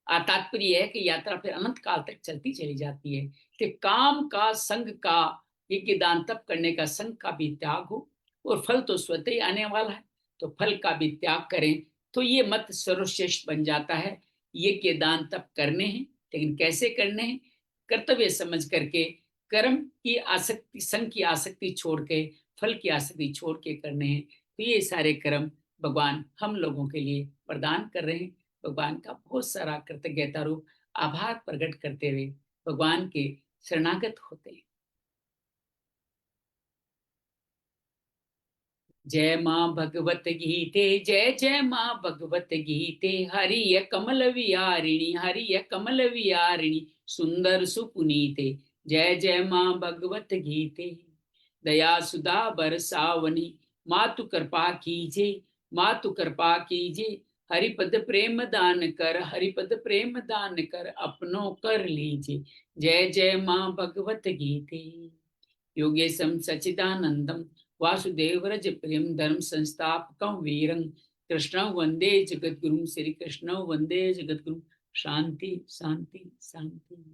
तात्पर्य है कि यात्रा फिर अनंत काल तक चलती चली जाती है कि काम का, संग का, यज्ञ दान तप करने का, संग का भी त्याग हो, और फल तो स्वतः ही आने वाला है, तो फल का भी त्याग करें, तो ये मत सर्वश्रेष्ठ बन जाता है। यज्ञ दान तप करने हैं, लेकिन कैसे करने हैं? कर्तव्य समझ करके, कर्म की आसक्ति, संग की आसक्ति छोड़ के, फल की आसक्ति छोड़ के करने हैं। तो ये सारे कर्म भगवान हम लोगों के लिए वरदान कर रहे हैं। भगवान का बहुत सारा कृतज्ञता रूप आभार प्रकट करते हुए भगवान के शरणागत होते हैं। जय माँ भगवत गीते, जय जय माँ भगवत गीते, हरिय कमल विहारिणी, हरिय कमल विहारिणी, सुंदर सुपुनीते। जय जय माँ भगवत गीते। दया सुधा बरसावनी, मातु कृपा कीजे, मातु कृपा कीजे, हरिपद प्रेम दान कर, हरिपद प्रेम दान कर, अपनों कर लीजिए। जय जय माँ भगवत गीते। योगेशम सचिदानंदम वासुदेव रज प्रेम धर्म संस्थापकं वीरं कृष्णं वंदे जगद्गुरुं। श्री कृष्ण वंदे जगद्गुरुं। शांति शांति शांति।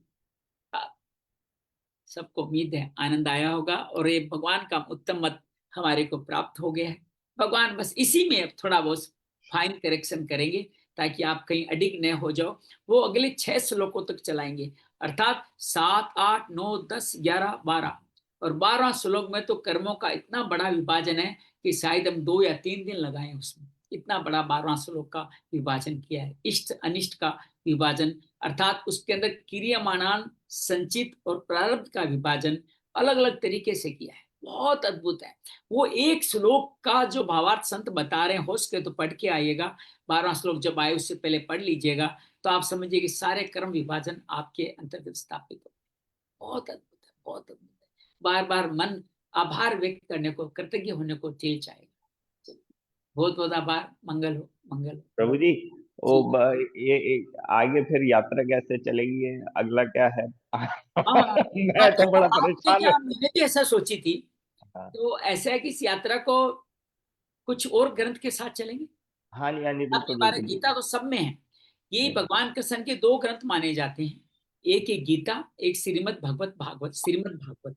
सबको उम्मीद है आनंद आया होगा और ये भगवान का उत्तम मत हमारे को प्राप्त हो गया है। भगवान बस इसी में थोड़ा बहुत फाइन करेक्शन करेंगे ताकि आप कहीं अडिग न हो जाओ। वो अगले 6 श्लोकों तक चलाएंगे, अर्थात 7, 8, 9, 10, 11, 12 और 12 श्लोक में तो कर्मों का इतना बड़ा विभाजन है कि शायद हम 2 या 3 दिन लगाएं उसमें। इतना बड़ा 12 श्लोक का विभाजन किया है, इष्ट अनिष्ट का विभाजन, अर्थात उसके अंदर क्रियमाणान, संचित और प्रारब्ध का विभाजन अलग अलग तरीके से किया है। बहुत अद्भुत है। वो एक श्लोक का जो भावार्थ संत बता रहे हैं, हो सके तो पढ़ के आइएगा। 12 श्लोक जब आए उससे पहले पढ़ लीजिएगा तो आप समझिए कि सारे कर्म विभाजन आपके अंतर्गत स्थापित हो। बहुत अद्भुत है, बहुत अद्भुत है। बार बार मन आभार व्यक्त करने को, कृतज्ञ होने को चिल जाएगा। बहुत बहुत आभार। मंगल हो, मंगल हो। प्रभु जी, ये आगे फिर यात्रा कैसे चलेगी है? अगला क्या है? हाँ, मैं तो बड़ा आपने परेशान क्या, हूँ। मैंने भी ऐसा सोची थी। हाँ तो ऐसा है कि इस यात्रा को कुछ और ग्रंथ के साथ चलेंगे। हाँ जी, हाँ जी, आपके बिल्कुल बारे बिल्कुल गीता बिल्कुल। तो सब में है। ये हम्म, भगवान कृष्ण के 2 ग्रंथ माने जाते हैं, एक है गीता, एक श्रीमद् भगवत भागवत, श्रीमद् भागवत।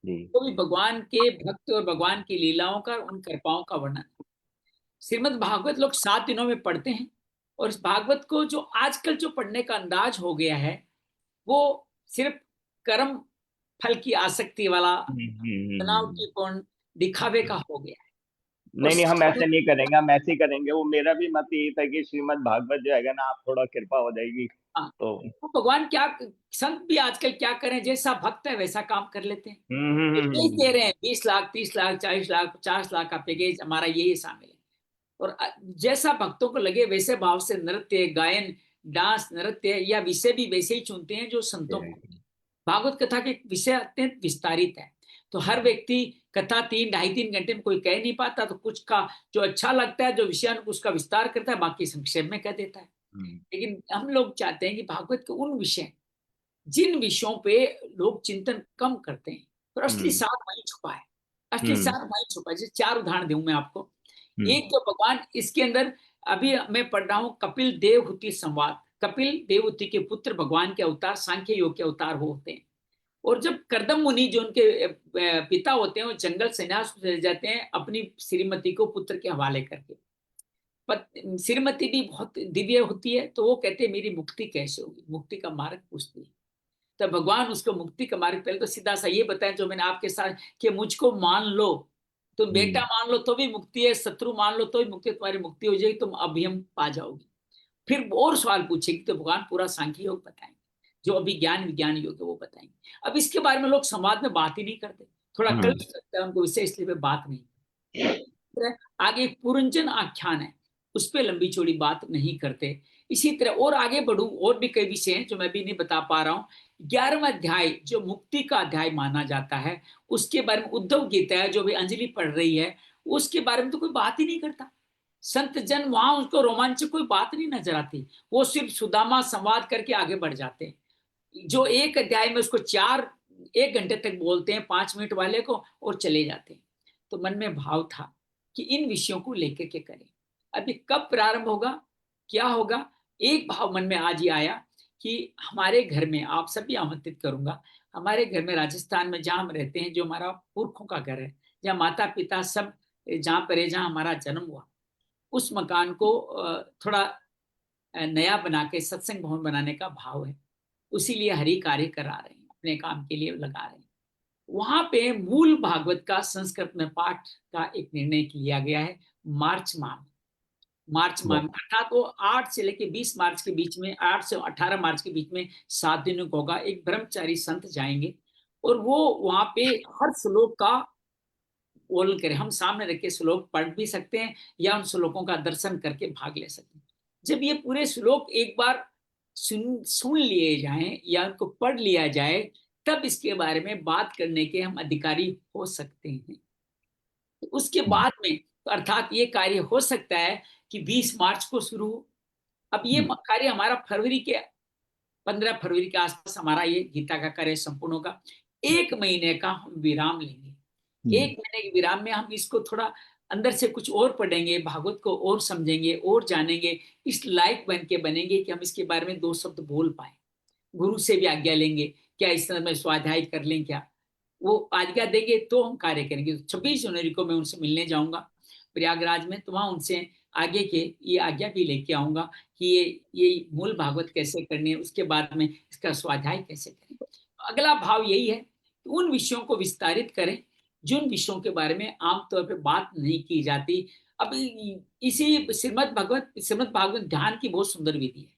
जी तो भी भगवान के भक्त और भगवान की लीलाओं का, उन कृपाओं का वर्णन। श्रीमद् भागवत लोग 7 दिनों में पढ़ते हैं और इस भागवत को जो आजकल जो पढ़ने का अंदाज हो गया है वो सिर्फ कर्म फल की आसक्ति वाला, हम्म। बनावटीपूर्ण दिखावे का हो गया है। और नहीं नहीं, हम ऐसे नहीं करेंगे, हम ऐसे ही करेंगे। वो मेरा भी मत यही था कि श्रीमद् भागवत जो है ना, आप थोड़ा कृपा हो जाएगी हाँ, तो। तो भगवान क्या, संत भी आजकल क्या करें, जैसा भक्त है वैसा काम कर लेते हैं। पैकेज दे रहे हैं 20 लाख, 30 लाख, 40 लाख, 50 लाख का पैकेज, हमारा ये शामिल है। और जैसा भक्तों को लगे वैसे भाव से नृत्य, गायन, डांस, नृत्य या विषय भी वैसे ही चुनते हैं जो संतों को। भागवत कथा के विषय अत्यंत विस्तारित है, तो हर व्यक्ति कथा 3, 2.5, 3 घंटे में कोई कह नहीं पाता। तो कुछ का जो अच्छा लगता है, जो विषय उसका विस्तार करता है, बाकी संक्षेप में कह देता है। लेकिन हम लोग चाहते हैं कि भागवत के उन विषय, जिन विषयों पे लोग चिंतन कम करते हैं, और असली सार वहीं छुपा है। असली सार वहीं छुपा है। जैसे 4 उदाहरण दूं मैं आपको। एक तो भगवान इसके अंदर, अभी मैं पढ़ रहा हूं कपिल देवहूति संवाद। कपिल देवहूति के पुत्र भगवान के अवतार, सांख्य योग के अवतार होते हैं। और जब कर्दम मुनि जो उनके पिता होते हैं, वो जंगल संन्यास चले जाते हैं अपनी श्रीमती को पुत्र के हवाले करके। श्रीमती भी बहुत दिव्य होती है, तो वो कहते हैं मेरी मुक्ति कैसे होगी, मुक्ति का मार्ग पूछती है। तब भगवान उसको मुक्ति का मार्ग पहले तो सीधा सा ये बताएं जो मैंने आपके साथ, कि मुझको मान लो, तुम बेटा मान लो तो भी मुक्ति है, शत्रु मान लो तो भी मुक्ति, तुम्हारी मुक्ति हो जाएगी, तुम अभियम पा जाओगी। फिर और सवाल पूछेगी तो भगवान पूरा सांख्य योग बताएंगे, जो अभी ज्ञान विज्ञान योग है वो बताएंगे। अब इसके बारे में लोग समाज में बात ही नहीं करते, थोड़ा कष्ट लगता है उनको विषय, इसलिए बात नहीं। आगे पुरंजन आख्यान है, उस पर लंबी चौड़ी बात नहीं करते। इसी तरह और आगे बढ़ू, और भी कई विषय हैं जो मैं भी नहीं बता पा रहा हूँ। 11वां अध्याय जो मुक्ति का अध्याय माना जाता है, उसके बारे में उद्धव गीता है जो भी अंजलि पढ़ रही है, उसके बारे में तो कोई बात ही नहीं करता। संत जन वहां उसको रोमांचक कोई बात नहीं नजर आती, वो सिर्फ सुदामा संवाद करके आगे बढ़ जाते हैं। जो एक अध्याय में उसको 1 घंटे तक बोलते हैं 5 मिनट वाले को, और चले जाते हैं। तो मन में भाव था कि इन विषयों को लेकर के करें। अभी कब प्रारंभ होगा, क्या होगा, एक भाव मन में आज ही आया कि हमारे घर में आप सभी आमंत्रित करूंगा। हमारे घर में राजस्थान में जहां हम रहते हैं, जो हमारा पुरखों का घर है, जहाँ माता पिता सब जहाँ पर है, जहाँ हमारा जन्म हुआ, उस मकान को थोड़ा नया बना के सत्संग भवन बनाने का भाव है। उसी लिए हरि कार्य करा रहे हैं, अपने काम के लिए लगा रहे हैं। वहां पे मूल भागवत का संस्कृत में पाठ का एक निर्णय लिया गया है मार्च माह में। मार्च माह में अर्थात वो 8 से लेके 20 मार्च के बीच में, 8 से 18 मार्च के बीच में 7 दिनों का होगा। एक ब्रह्मचारी संत जाएंगे और वो वहां पे हर श्लोक का बोल करें, हम सामने रख के श्लोक पढ़ भी सकते हैं या उन श्लोकों का दर्शन करके भाग ले सकते हैं। जब ये पूरे श्लोक एक बार सुन लिए जाएं या उनको पढ़ लिया जाए, तब इसके बारे में बात करने के हम अधिकारी हो सकते हैं। तो उसके बाद में, तो अर्थात ये कार्य हो सकता है कि 20 मार्च को शुरू हो। अब ये कार्य हमारा 15 फरवरी के आसपास हमारा ये गीता का कार्य संपूर्ण होगा। 1 महीने का हम विराम लेंगे। 1 महीने के विराम में हम इसको थोड़ा अंदर से कुछ और पढ़ेंगे, भागवत को और समझेंगे और जानेंगे, इस लायक बन के बनेंगे कि हम इसके बारे में 2 शब्द बोल पाए। गुरु से भी आज्ञा लेंगे, क्या इस तरह में स्वाध्याय कर लें क्या? वो आज्ञा देंगे तो हम कार्य करेंगे। 26 जनवरी को मैं उनसे मिलने जाऊंगा प्रयागराज में, तो वहां उनसे आगे के ये आज्ञा भी लेके आऊंगा कि ये मूल भागवत कैसे करनी है, उसके बाद में इसका स्वाध्याय कैसे करें। अगला भाव यही है कि उन विषयों को विस्तारित करें जिन विषयों के बारे में आमतौर पर बात नहीं की जाती। अब इसी श्रीमद् भागवत ध्यान की बहुत सुंदर विधि है।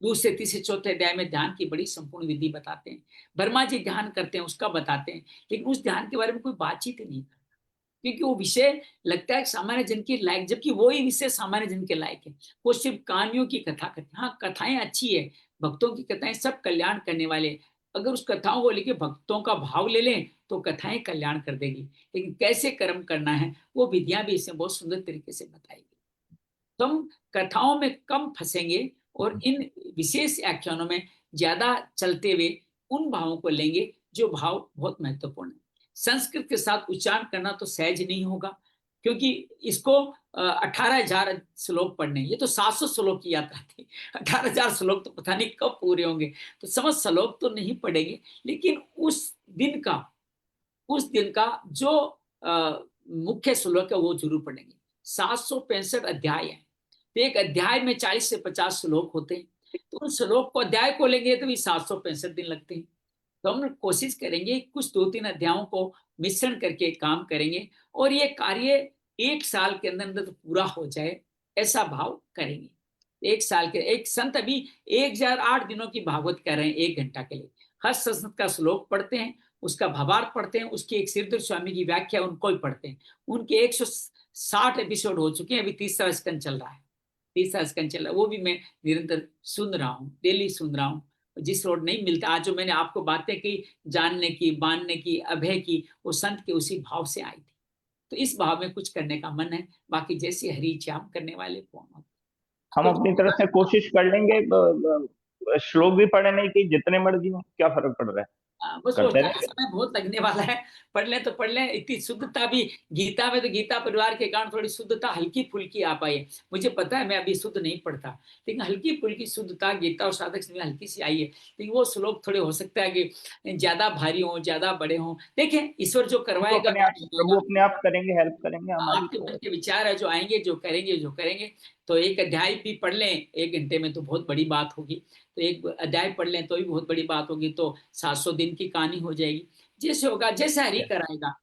2 से 3 से 4 अध्याय में ध्यान की बड़ी संपूर्ण विधि बताते हैं। वर्मा जी ध्यान करते हैं उसका बताते हैं, लेकिन उस ध्यान के बारे में कोई बातचीत नहीं करता, क्योंकि वो विषय लगता है सामान्य जन के लायक, जबकि वही विषय सामान्य जन के लायक है। वो सिर्फ कहानियों की कथा करते हैं। हाँ, कथाएं अच्छी है, भक्तों की कथाएं सब कल्याण करने वाले। अगर उस कथाओं को लेके भक्तों का भाव ले लें तो कथाएं कल्याण कर देगी, लेकिन कैसे कर्म करना है वो विधियां भी इसमें बहुत सुंदर तरीके से बताएगी। तो हम कथाओं में कम फंसेंगे और इन विशेष व्याख्यानों में ज्यादा चलते हुए उन भावों को लेंगे जो भाव बहुत महत्वपूर्ण है। संस्कृत के साथ उच्चारण करना तो सहज नहीं होगा, क्योंकि इसको 18,000 श्लोक पढ़ने, ये तो 700 श्लोक की यात्रा थी। 18,000 श्लोक तो पता नहीं कब पूरे होंगे, तो समझ श्लोक तो नहीं पढ़ेंगे, लेकिन उस दिन का जो मुख्य श्लोक है वो जरूर पढ़ेंगे। 765 अध्याय है, तो एक अध्याय में 40 से 50 श्लोक होते हैं, तो उन श्लोक को अध्याय को लेंगे तो भी 765 दिन लगते हैं। तो हम कोशिश करेंगे कुछ 2-3 अध्यायों को मिश्रण करके काम करेंगे और ये कार्य 1 साल के अंदर अंदर पूरा हो जाए, ऐसा भाव करेंगे। 1 साल के एक संत अभी 1008 दिनों की भागवत कर रहे हैं 1 घंटा के लिए। हर संत का श्लोक पढ़ते हैं, उसका भावार्थ पढ़ते हैं, उसकी एक श्रीधर स्वामी की व्याख्या उनको ही पढ़ते हैं। उनके 160 एपिसोड हो चुके हैं, अभी 30वां स्कंद चल रहा है। 30वां स्कंद चल रहा है, वो भी मैं निरंतर सुन रहा हूँ, डेली सुन रहा हूँ। जिस रोड नहीं मिलता, आज जो मैंने आपको बातें की, जानने की, बांधने की, अभय की, वो संत के उसी भाव से आई थी। तो इस भाव में कुछ करने का मन है, बाकी जैसे हरि इच्छा हम करने वाले कौन होते। हम अपनी तरफ से कोशिश कर लेंगे, श्लोक भी पढ़ने की जितने मर्जी हो, क्या फर्क पड़ रहा है, बस वो करते रहे। समय बहुत लगने वाला है, पढ़ लें तो पढ़ लें। इतनी शुद्धता भी गीता में, तो गीता परिवार के कारण थोड़ी शुद्धता हल्की फुल्की आ पाई है। मुझे पता है मैं अभी शुद्ध नहीं पढ़ता, लेकिन हल्की फुल्की शुद्धता गीता और साधक में हल्की सी आई है। लेकिन वो श्लोक थोड़े हो सकता है कि ज्यादा भारी हो, ज्यादा बड़े हों। देखें, ईश्वर जो करवाएगा प्रभु अपने आप करेंगे, हेल्प करेंगे हमारी। आपके मन के विचार है जो आएंगे, जो करेंगे। तो एक अध्याय भी पढ़ लें 1 घंटे में तो बहुत बड़ी बात होगी। तो एक अध्याय पढ़ लें तो भी बहुत बड़ी बात होगी, तो 700 दिन की कहानी हो जाएगी। जैसे होगा, जैसे हरि कराएगा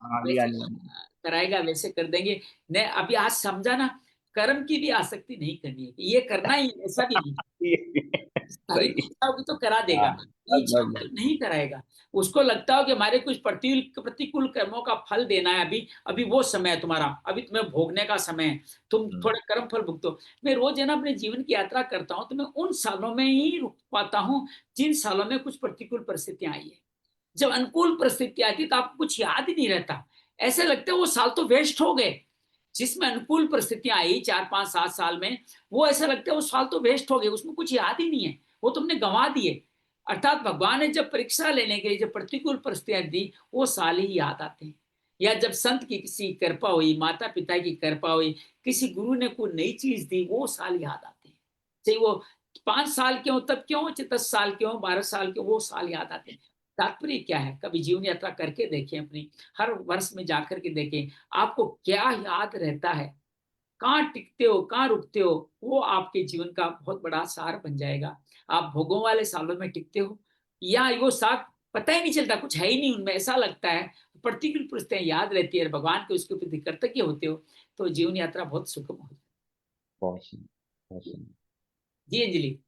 कराएगा वैसे कर देंगे। ने अभी आज समझा ना, कर्म की भी आसक्ति नहीं करनी है कि ये करना ही, ऐसा भी नहीं। हरि की इच्छा होगी तो करा देगा, इच्छा होगी तो नहीं कराएगा। उसको लगता हो कि हमारे कुछ प्रतिकूल कर्मों का फल देना है, अभी वो समय है तुम्हारा, अभी तुम्हें भोगने का समय है, तुम थोड़ा कर्म फल भुगतो। मैं रोज है ना अपने जीवन की यात्रा करता हूँ, तो मैं उन सालों में ही रुक पाता हूँ जिन सालों में कुछ प्रतिकूल परिस्थितियां आई है। जब अनुकूल परिस्थिति आती तो आपको कुछ याद ही नहीं रहता, ऐसे लगता है वो साल तो वेस्ट हो गए। जिसमें अनुकूल परिस्थितियां आई 4, 5, 7 साल में, वो ऐसा लगता है वो साल तो वेस्ट हो गए, उसमें कुछ याद ही नहीं है, वो तुमने गंवा दिए। अर्थात भगवान ने जब परीक्षा लेने के लिए जब प्रतिकूल परिस्थितियां दी, वो साल ही याद आते हैं। या जब संत की किसी कृपा हुई, माता पिता की कृपा हुई, किसी गुरु ने कोई नई चीज दी, वो साल याद आते हैं। चाहे वो 5 साल के हो तब क्यों, चाहे 10 साल के हो, 12 साल के, वो साल याद आते हैं। तात्पर्य क्या है, कभी जीवन यात्रा करके देखें, अपनी हर वर्ष में जाकर के देखें, आपको क्या याद रहता है, कहाँ टिकते हो, कहाँ रुकते हो, वो आपके जीवन का बहुत बड़ा सार बन जाएगा। आप भोगों वाले सालों में टिकते हो, या वो साथ पता ही नहीं चलता, कुछ है ही नहीं उनमें, ऐसा लगता है। प्रतिकूल परिस्थितियां याद रहती है, भगवान के उसके प्रति कृतज्ञ होते हो, तो जीवन यात्रा बहुत सुगम हो जाती है। जी अंजलि।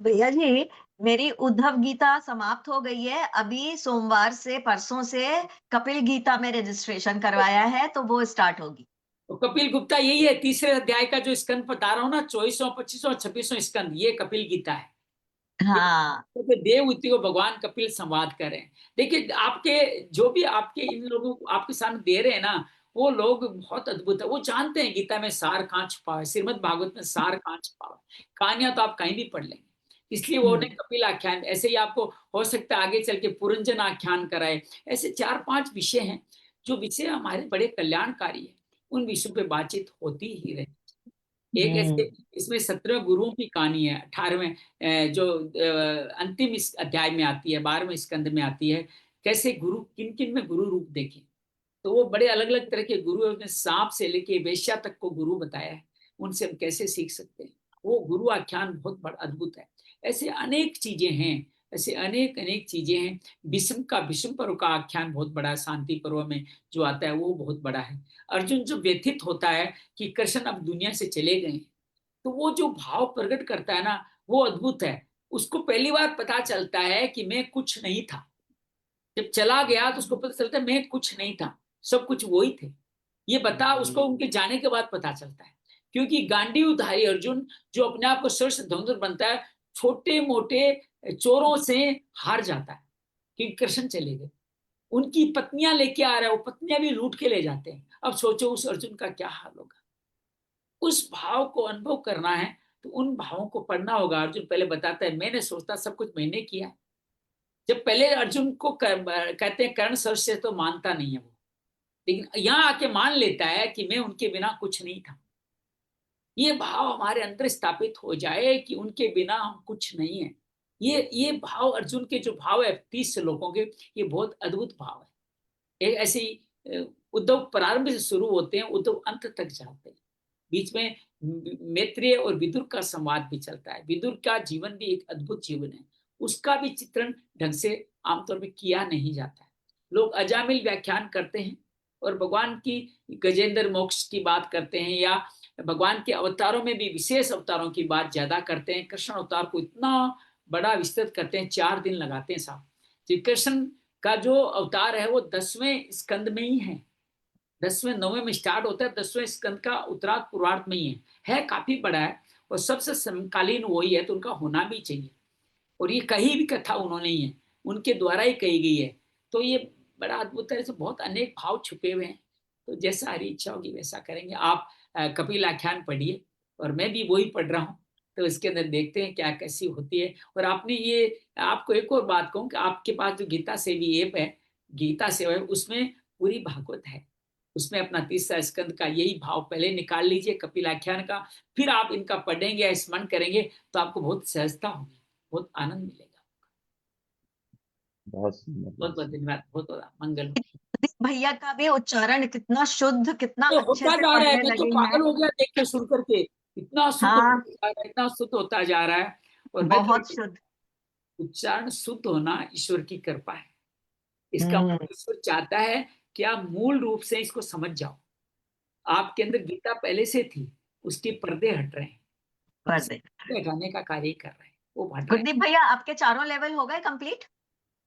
भैया जी, मेरी उद्धव गीता समाप्त हो गई है। अभी सोमवार से, परसों से कपिल गीता में रजिस्ट्रेशन करवाया है, तो वो स्टार्ट होगी। तो कपिल गुप्ता यही है, 3रे अध्याय का जो स्कंद बता रहा हूँ ना, 24वां, 25वां, 26वां स्कंद, ये कपिल गीता है। हाँ, तो देवहूति को भगवान कपिल संवाद कर रहे हैं। देखिए, आपके जो भी आपके इन लोगों आपके सामने दे रहे हैं ना, वो लोग बहुत अद्भुत है। वो जानते हैं गीता में सार कहाँ छुपा है, श्रीमद् भागवत में सार कहाँ छुपा है। कहानियां तो आप कहीं भी पढ़ लेंगे, इसलिए वो उन्हें कपिल आख्यान, ऐसे ही आपको हो सकता है आगे चल के पुरंजन आख्यान कराए। ऐसे 4-5 विषय हैं जो विषय हमारे बड़े कल्याणकारी है, उन विषयों पे बातचीत होती ही रहे। एक ऐसे इसमें 17 गुरुओं की कहानी है, 18वें जो अंतिम इस अध्याय में आती है, 12वें स्कंद में आती है, कैसे गुरु किन किन में गुरु रूप देखे। तो वो बड़े अलग अलग तरह के गुरु, उसने सांप से लेके वेश्या तक को गुरु बताया है, उनसे हम कैसे सीख सकते हैं। वो गुरु आख्यान बहुत बड़ा अद्भुत है। ऐसे अनेक चीजें हैं, ऐसे अनेक अनेक चीजें हैं। भीष्म पर्व का आख्यान बहुत बड़ा है, शांति पर्व में जो आता है वो बहुत बड़ा है। अर्जुन जो व्यथित होता है कि कृष्ण अब दुनिया से चले गए, तो वो जो भाव प्रकट करता है ना, वो अद्भुत है। उसको पहली बार पता चलता है कि मैं कुछ नहीं था। जब चला गया तो उसको पता चलता है मैं कुछ नहीं था, सब कुछ वो ही थे। ये बता उसको उनके जाने के बाद पता चलता है, क्योंकि गांडीवधारी अर्जुन जो अपने आप को सर्वश्रेष्ठ धनुर्धर बनता है, छोटे मोटे चोरों से हार जाता है क्योंकि कृष्ण चले गए। उनकी पत्नियां लेके आ रहे हैं, वो पत्नियां भी लूट के ले जाते हैं। अब सोचो उस अर्जुन का क्या हाल होगा। उस भाव को अनुभव करना है तो उन भावों को पढ़ना होगा। अर्जुन पहले बताता है मैंने सोचता सब कुछ मैंने किया। जब पहले अर्जुन को कहते हैं कर्ण सर्वश्रेष्ठ, तो मानता नहीं है वो, लेकिन यहाँ आके मान लेता है कि मैं उनके बिना कुछ नहीं था। ये भाव हमारे अंदर स्थापित हो जाए कि उनके बिना हम कुछ नहीं है। ये भाव अर्जुन के जो भाव है 30 श्लोकों के, ये बहुत अद्भुत भाव है। एक ऐसे ही उद्धव प्रारंभ से शुरू होते हैं, उद्धव अंत तक जाते हैं। बीच में मैत्रेय और विदुर का संवाद भी चलता है। विदुर का जीवन भी एक अद्भुत जीवन है, उसका भी चित्रण ढंग से आमतौर पर किया नहीं जाता है। लोग अजामिल व्याख्यान करते हैं और भगवान की गजेंद्र मोक्ष की बात करते हैं, या भगवान के अवतारों में भी विशेष अवतारों की बात ज्यादा करते हैं। कृष्ण अवतार को इतना बड़ा विस्तृत करते हैं, 4 दिन लगाते हैं साहब। श्री कृष्ण का जो अवतार है वो 10वें स्कंद में ही है, 10वें 9वें में स्टार्ट होता है, 10वें स्कंद का उत्तरार्ध पूर्वार्ध में ही है काफी बड़ा है और सबसे समकालीन वही है, तो उनका होना भी चाहिए। और ये कही भी कथा उन्होंने ही है, उनके द्वारा ही कही गई है। तो ये बड़ा अद्भुत है, बहुत अनेक भाव छुपे हुए हैं। तो जैसा हरी इच्छा होगी वैसा करेंगे। आप कपिल आख्यान पढ़िए और मैं भी वही पढ़ रहा हूँ, तो इसके अंदर देखते हैं क्या कैसी होती है। और आपने ये, आपको एक और बात कहूँ कि आपके पास जो गीता सेवी ऐप है, गीता सेवा है, उसमें पूरी भागवत है। उसमें अपना 30 स्कंद का यही भाव पहले निकाल लीजिए कपिल आख्यान का, फिर आप इनका पढ़ेंगे या स्मरण करेंगे तो आपको बहुत सहजता होगी, बहुत आनंद मिलेगा। बहुत सुंदर, बहुत बहुत धन्यवाद, बहुत बहुत मंगल हो। भैया का भी उच्चारण कितना शुद्ध, कितना तो अच्छे होता से जा रहा है, पढ़ने मैं तो लगे पागल हैं। हो गया देख के सुन करके, इतना शुद्ध हाँ, होता जा रहा है, इतना शुद्ध होता जा रहा है। और मैं तो, बहुत शुद्ध। उच्चारण शुद्ध होना ईश्वर की कृपा है। इसका हम्म, मतलब ईश्वर चाहता है कि आप मूल रूप से इसको समझ जाओ। आपके अंदर गीता पहले से थी, उसके पर्दे हट रहे हैं, कर दे। हटाने का कार्य कर रहे हैं, वो हट रहे हैं। गुरदीप भैया, आपके चारों लेवल हो गए कंप्लीट?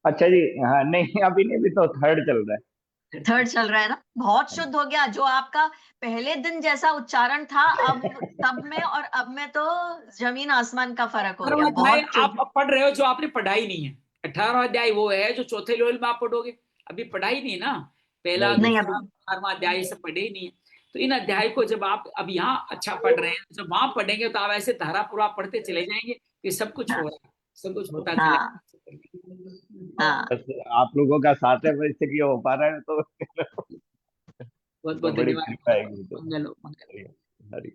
अच्छा जी। हाँ, नहीं अभी नहीं, अभी तो थर्ड चल रहा है। थर्ड चल रहा है ना? बहुत शुद्ध हो गया। जो आपका पहले दिन जैसा उच्चारण था, अब तब में और अब में तो जमीन आसमान का फर्क हो 18वां गया। अध्याय बहुत शुद्ध। आप अब पढ़ रहे हो जो आपने पढ़ा ही नहीं है। 18वां अध्याय वो है जो चौथे लेवल में आप पढ़ोगे, अभी पढ़ा ही नहीं ना। पहला नहीं, नहीं, दूसरा अभी 18वां अध्याय ये सब पढ़े ही नहीं है। तो इन अध्याय को जब आप अब यहाँ अच्छा पढ़ रहे हैं, जब वहां पढ़ेंगे तो आप ऐसे धारा पूरा पढ़ते चले जाएंगे कि सब कुछ हो हाँ, रहा है, सब कुछ होता हाँ, चलेगा। हाँ। बस आप लोगों का साथ है, वैसे कि हो पा रहा है तो बहुत तो बहुत बड़ी धन्यवाद, कृपा है। मंगल हो, मंगल। हरी।